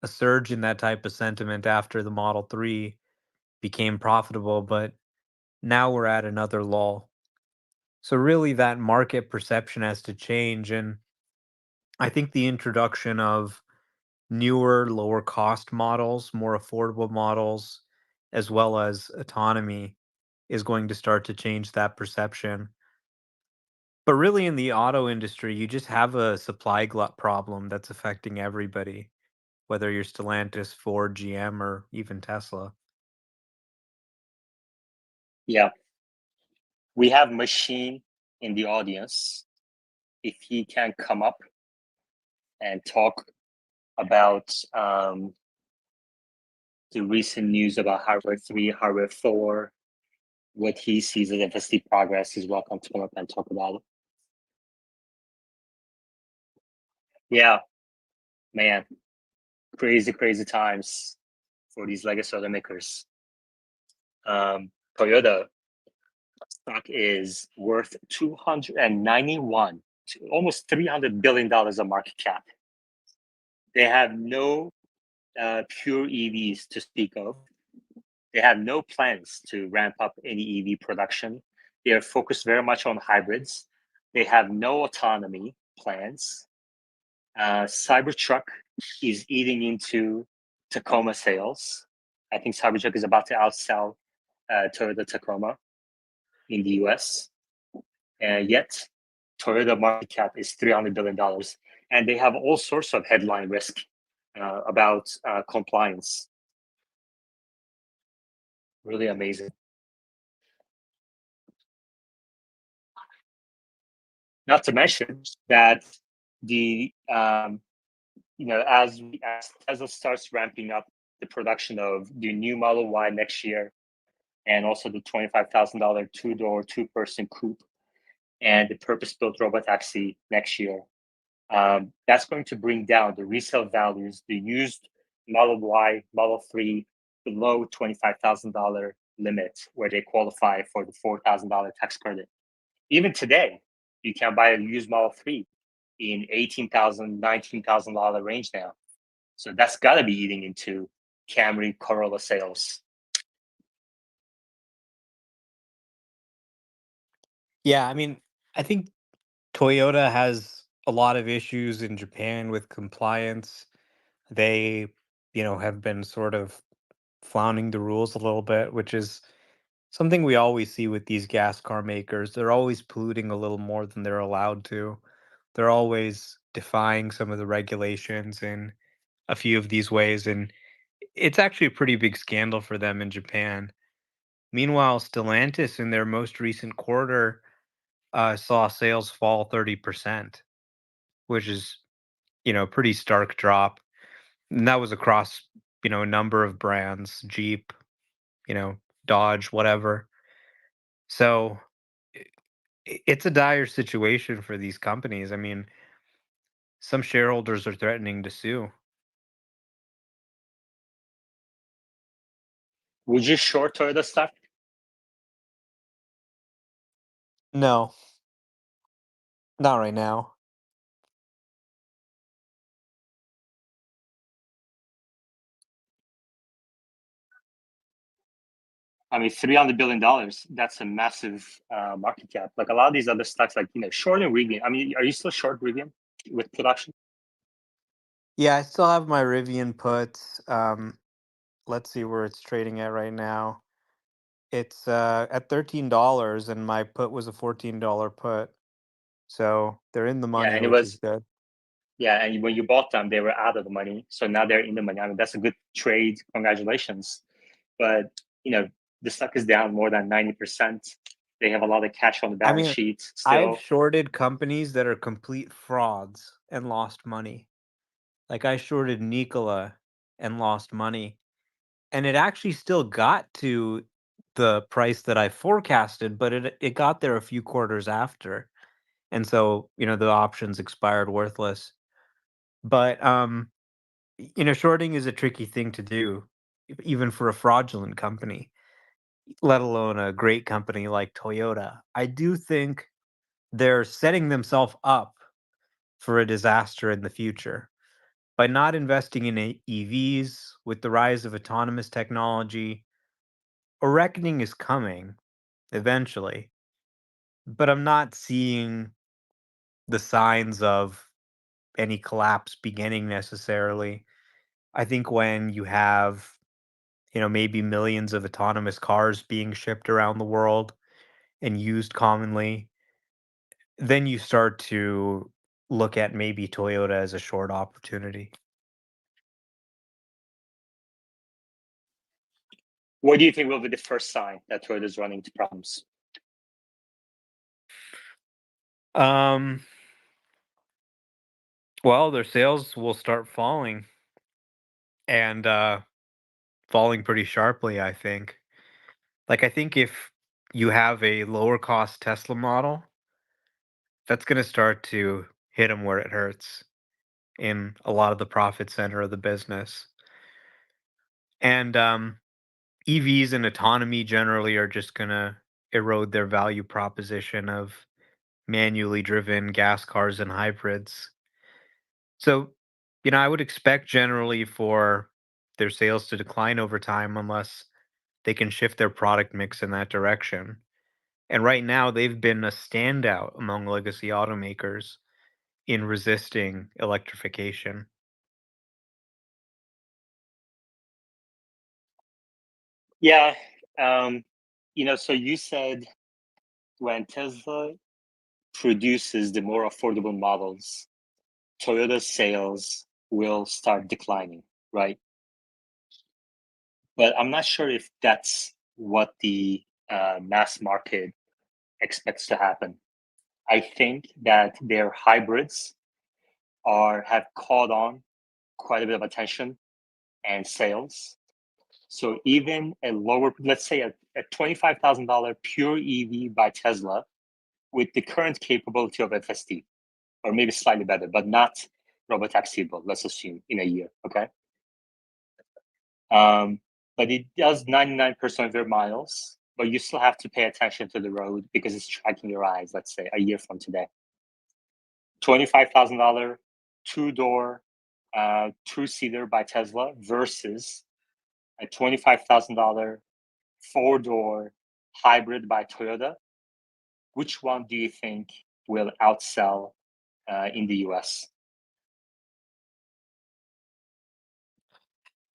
a surge in that type of sentiment after the Model 3 became profitable, but now we're at another lull. So, really, that market perception has to change. And I think the introduction of newer, lower cost models, more affordable models, as well as autonomy is going to start to change that perception. But really, in the auto industry, you just have a supply glut problem that's affecting everybody, whether you're Stellantis, Ford, GM, or even Tesla. Yeah, we have Machine in the audience. If he can come up and talk about the recent news about hardware 3, hardware 4, what he sees as FSD progress, he's welcome to come up and talk about it. Yeah, man, crazy, crazy times for these legacy automakers. Toyota stock is worth 291, almost $300 billion of market cap. They have no pure EVs to speak of. They have no plans to ramp up any EV production. They are focused very much on hybrids. They have no autonomy plans. Cybertruck is eating into Tacoma sales. I think Cybertruck is about to outsell Toyota Tacoma in the US. And yet, Toyota market cap is $300 billion. And they have all sorts of headline risk about compliance. Really amazing. Not to mention that the as Tesla starts ramping up the production of the new Model Y next year, and also the $25,000 two-door, two-person coupe, and the purpose-built robotaxi next year, that's going to bring down the resale values, the used Model Y, Model 3 below $25,000 limit, where they qualify for the $4,000 tax credit. Even today, you can buy a used Model 3 in $18,000, $19,000 range now. So that's got to be eating into Camry, Corolla sales. Yeah, I mean, I think Toyota has a lot of issues in Japan with compliance. They, have been sort of flouting the rules a little bit, which is something we always see with these gas car makers. They're always polluting a little more than they're allowed to. They're always defying some of the regulations in a few of these ways. And it's actually a pretty big scandal for them in Japan. Meanwhile, Stellantis in their most recent quarter saw sales fall 30%, which is, a pretty stark drop. And that was across, a number of brands, Jeep, you know, Dodge, whatever. So it's a dire situation for these companies. I mean, some shareholders are threatening to sue. Would you short Toyota stock? No, not right now. I mean, $300 billion, that's a massive market cap. Like a lot of these other stocks, like, short in Rivian. I mean, are you still short Rivian with production? Yeah, I still have my Rivian puts. Let's see where it's trading at right now. It's at $13, and my put was a $14 put. So they're in the Yeah, money, and it which is was, good. yeah, and when you bought them, they were out of the money. So now they're in the money. I mean, that's a good trade. Congratulations. But, the stock is down more than 90%. They have a lot of cash on the I balance mean, sheet I've still. shorted companies that are complete frauds and lost money. Like I shorted Nikola and lost money. And it actually still got to the price that I forecasted, but it got there a few quarters after. And so, the options expired worthless. But shorting is a tricky thing to do, even for a fraudulent company, let alone a great company like Toyota. I do think they're setting themselves up for a disaster in the future by not investing in EVs. With the rise of autonomous technology, a reckoning is coming eventually, but I'm not seeing the signs of any collapse beginning necessarily. I think when you have, maybe millions of autonomous cars being shipped around the world and used commonly, then you start to look at maybe Toyota as a short opportunity. What do you think will be the first sign that Toyota is running into problems? Um, well, their sales will start falling and falling pretty sharply, I think. Like, I think if you have a lower cost Tesla model, that's going to start to hit them where it hurts in a lot of the profit center of the business. And EVs and autonomy generally are just going to erode their value proposition of manually driven gas cars and hybrids. So, I would expect generally for their sales to decline over time unless they can shift their product mix in that direction. And right now, they've been a standout among legacy automakers in resisting electrification. Yeah. So you said when Tesla produces the more affordable models, Toyota's sales will start declining, right? But I'm not sure if that's what the mass market expects to happen. I think that their hybrids have caught on quite a bit of attention and sales. So even a lower, let's say a $25,000 pure EV by Tesla with the current capability of FSD, or maybe slightly better, but not robotaxiable, let's assume in a year, okay? But it does 99% of your miles, but you still have to pay attention to the road because it's tracking your eyes, let's say a year from today. $25,000 two-door, two-seater by Tesla versus a $25,000 four-door hybrid by Toyota. Which one do you think will outsell in the US?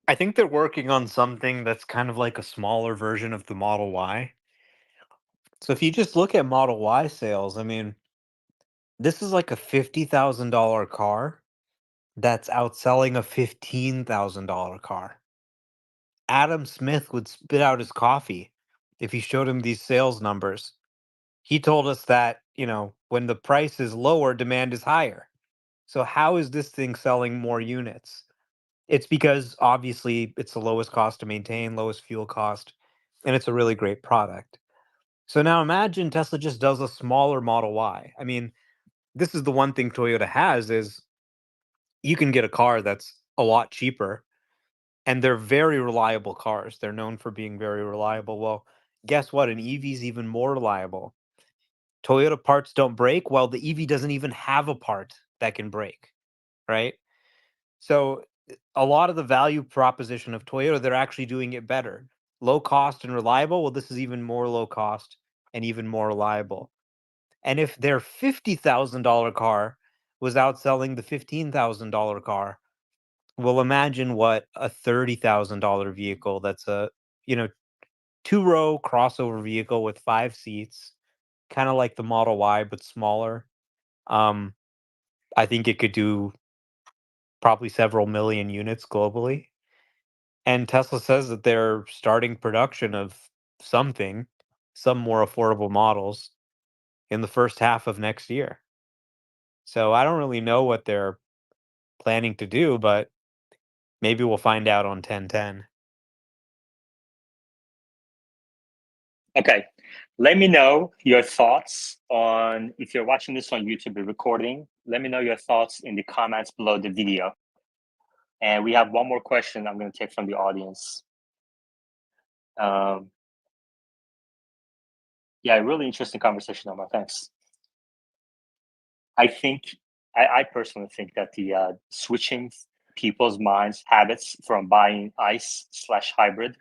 I think they're working on something that's kind of like a smaller version of the Model Y. So if you just look at Model Y sales, I mean, this is like a $50,000 car that's outselling a $15,000 car. Adam Smith would spit out his coffee if you showed him these sales numbers. He told us that, when the price is lower, demand is higher. So how is this thing selling more units? It's because obviously it's the lowest cost to maintain, lowest fuel cost, and it's a really great product. So now imagine Tesla just does a smaller Model Y. I mean, this is the one thing Toyota has is you can get a car that's a lot cheaper and they're very reliable cars. They're known for being very reliable. Well, guess what? An EV is even more reliable. Toyota parts don't break. Well, the EV doesn't even have a part that can break, right? So a lot of the value proposition of Toyota, they're actually doing it better. low cost and reliable, well, this is even more low cost and even more reliable. And if their $50,000 car was outselling the $15,000 car, well, imagine what a $30,000 vehicle that's a, you know, 2-row crossover vehicle with 5 seats, kind of like the Model Y, but smaller. Um, I think it could do probably several million units globally. And Tesla says that they're starting production of something, some more affordable models in the first half of next year. So I don't really know what they're planning to do, but maybe we'll find out on 1010. Okay. Let me know your thoughts on, if you're watching this on YouTube recording, let me know your thoughts in the comments below the video. And we have one more question I'm going to take from the audience. Yeah, really interesting conversation, Omar. Thanks. I personally think that the switching people's minds, habits from buying ICE/hybrid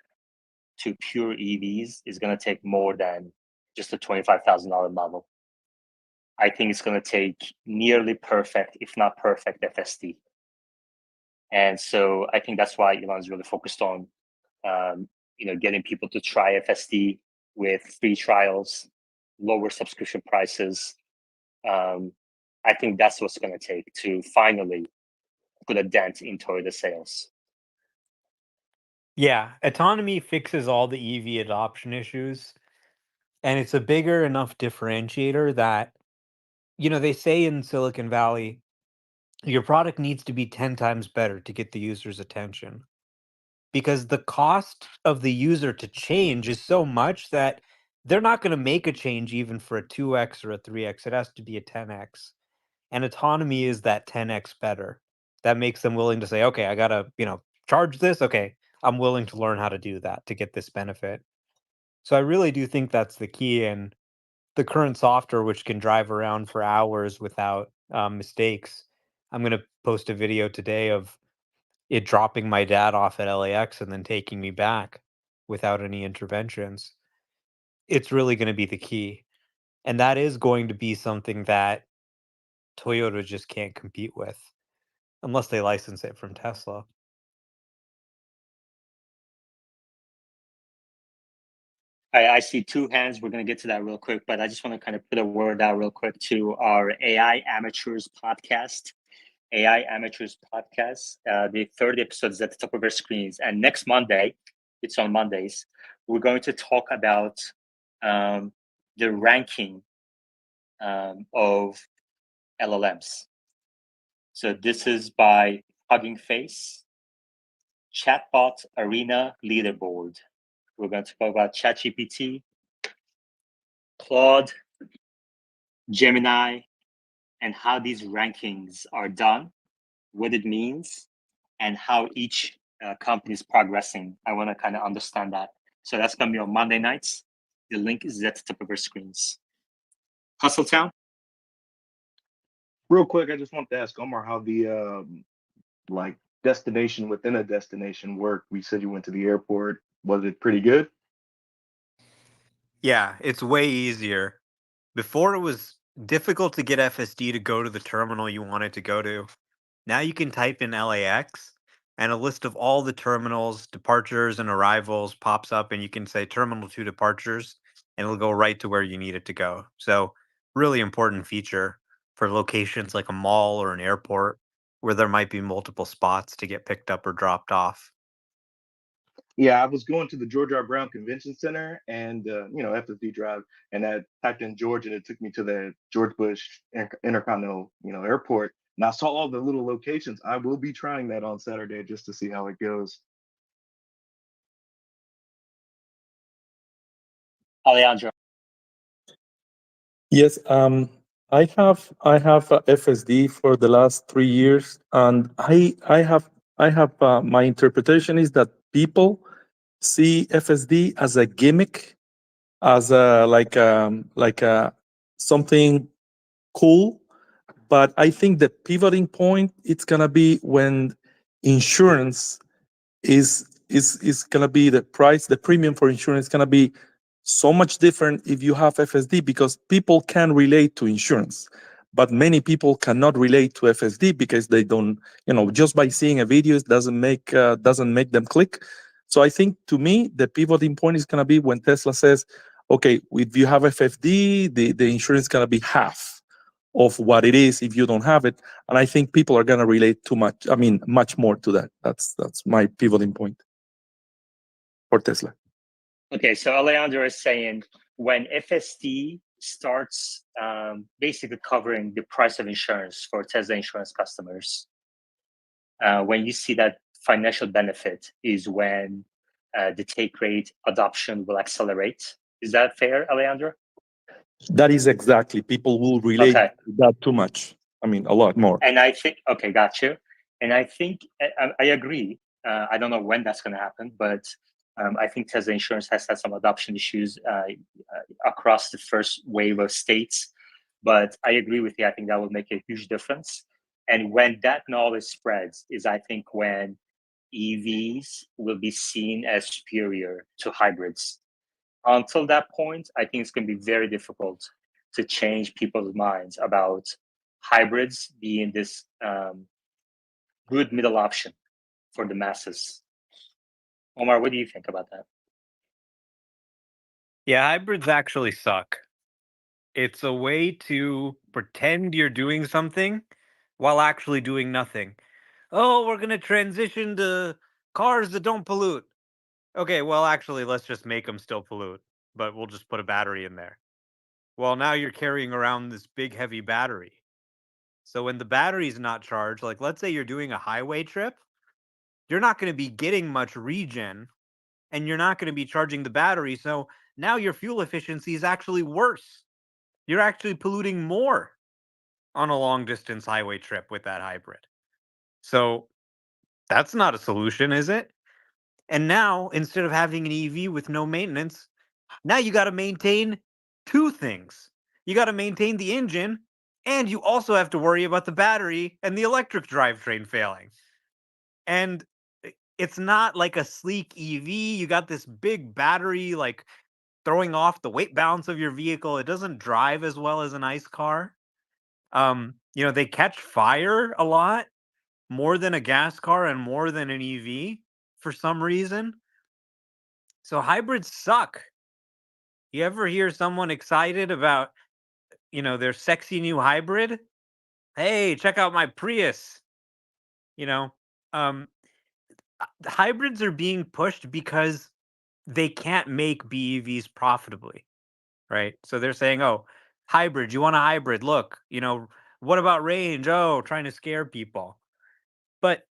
to pure EVs is going to take more than just a $25,000 model. I think it's going to take nearly perfect, if not perfect, FSD. And so I think that's why Elon's really focused on, getting people to try FSD with free trials, lower subscription prices. I think that's what's going to take to finally put a dent in Toyota sales. Yeah, autonomy fixes all the EV adoption issues. And it's a bigger enough differentiator that, they say in Silicon Valley, your product needs to be 10 times better to get the user's attention. Because the cost of the user to change is so much that they're not going to make a change even for a 2x or a 3x. It has to be a 10x. And autonomy is that 10x better. That makes them willing to say, okay, I got to, charge this. Okay, I'm willing to learn how to do that to get this benefit. So I really do think that's the key. And the current software, which can drive around for hours without mistakes. I'm going to post a video today of it dropping my dad off at LAX and then taking me back without any interventions. It's really going to be the key. And that is going to be something that Toyota just can't compete with unless they license it from Tesla. I see two hands. We're going to get to that real quick, but I just want to kind of put a word out real quick to our AI Amateurs podcast. AI Amateurs podcast. The third episode is at the top of our screens. And next Monday, it's on Mondays, we're going to talk about the ranking of LLMs. So this is by Hugging Face, Chatbot Arena Leaderboard. We're going to talk about ChatGPT, Claude, Gemini, and how these rankings are done, what it means, and how each company is progressing. I want to kind of understand that. So that's going to be on Monday nights. The link is at the top of our screens. Hustletown? Real quick, I just wanted to ask Omar how the destination within a destination worked. We said you went to the airport. Was it pretty good? Yeah, it's way easier. Before it was difficult to get FSD to go to the terminal you wanted to go to. Now you can type in LAX and a list of all the terminals, departures, and arrivals pops up, and you can say Terminal 2 departures, and it'll go right to where you need it to go. So, really important feature for locations like a mall or an airport where there might be multiple spots to get picked up or dropped off. Yeah, I was going to the George R. Brown Convention Center and FSD Drive, and I typed in George, and it took me to the George Bush Intercontinental, airport, and I saw all the little locations. I will be trying that on Saturday just to see how it goes. Alejandro? Yes, I have FSD for the last 3 years, and I have my interpretation is that people see FSD as a gimmick, as a like a something cool. But I think the pivoting point it's gonna be when insurance is gonna be the price, the premium for insurance is gonna be so much different if you have FSD, because people can relate to insurance, but many people cannot relate to FSD because they don't, just by seeing a video it doesn't make them click. So I think, to me, the pivoting point is gonna be when Tesla says, okay, if you have FFD, the insurance is gonna be half of what it is if you don't have it. And I think people are gonna relate much more to that. That's my pivoting point for Tesla. Okay, so Alejandro is saying when FSD starts basically covering the price of insurance for Tesla insurance customers, when you see that financial benefit is when the take rate adoption will accelerate. Is that fair, Alejandro? That is exactly. People will relate Okay. to that too much. A lot more. And I think, okay, got you. And I think I agree. I don't know when that's going to happen, but I think Tesla Insurance has had some adoption issues across the first wave of states. But I agree with you. I think that will make a huge difference. And when that knowledge spreads is, I think, when EVs will be seen as superior to hybrids. Until that point, I think it's going to be very difficult to change people's minds about hybrids being this good middle option for the masses. Omar, what do you think about that? Yeah, hybrids actually suck. It's a way to pretend you're doing something while actually doing nothing. Oh, we're going to transition to cars that don't pollute. Okay, well, actually, let's just make them still pollute, but we'll just put a battery in there. Well, now you're carrying around this big, heavy battery. So when the battery's not charged, like let's say you're doing a highway trip, you're not going to be getting much regen and you're not going to be charging the battery. So now your fuel efficiency is actually worse. You're actually polluting more on a long distance highway trip with that hybrid. So that's not a solution, is it? And now, instead of having an EV with no maintenance, now you got to maintain two things. You got to maintain the engine, and you also have to worry about the battery and the electric drivetrain failing. And it's not like a sleek EV. You got this big battery, like throwing off the weight balance of your vehicle. It doesn't drive as well as an ICE car. They catch fire a lot more than a gas car and more than an EV for some reason. So hybrids suck. You ever hear someone excited about, their sexy new hybrid? Hey, check out my Prius. Hybrids are being pushed because they can't make BEVs profitably, right? So they're saying, oh, hybrid, you want a hybrid? Look, what about range? Oh, trying to scare people. But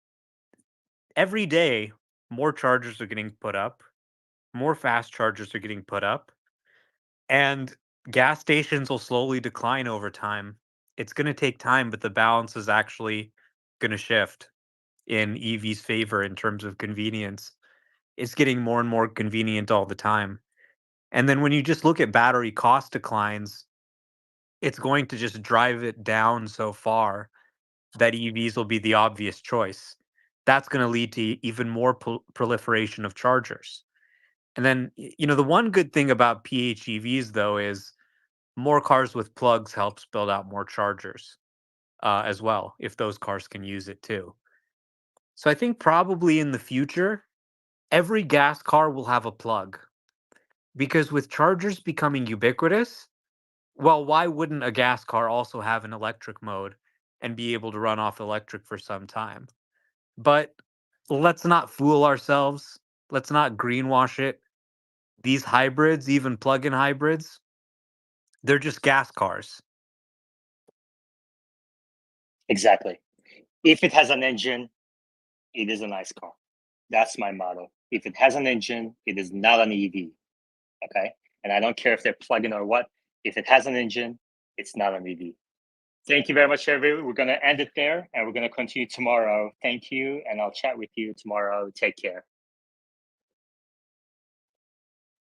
every day, more chargers are getting put up, more fast chargers are getting put up, and gas stations will slowly decline over time. It's going to take time, but the balance is actually going to shift in EV's favor in terms of convenience. It's getting more and more convenient all the time. And then when you just look at battery cost declines, it's going to just drive it down so far that EVs will be the obvious choice. That's going to lead to even more proliferation of chargers. And then, the one good thing about PHEVs, though, is more cars with plugs helps build out more chargers as well, if those cars can use it too. So I think probably in the future, every gas car will have a plug. Because with chargers becoming ubiquitous, well, why wouldn't a gas car also have an electric mode and be able to run off electric for some time? But let's not fool ourselves. Let's not greenwash it. These hybrids, even plug-in hybrids, they're just gas cars. Exactly. If it has an engine, it is a nice car. That's my motto. If it has an engine, it is not an EV. Okay. And I don't care if they're plug-in or what. If it has an engine, it's not an EV. Thank you very much, everyone. We're going to end it there and we're going to continue tomorrow. Thank you. And I'll chat with you tomorrow. Take care.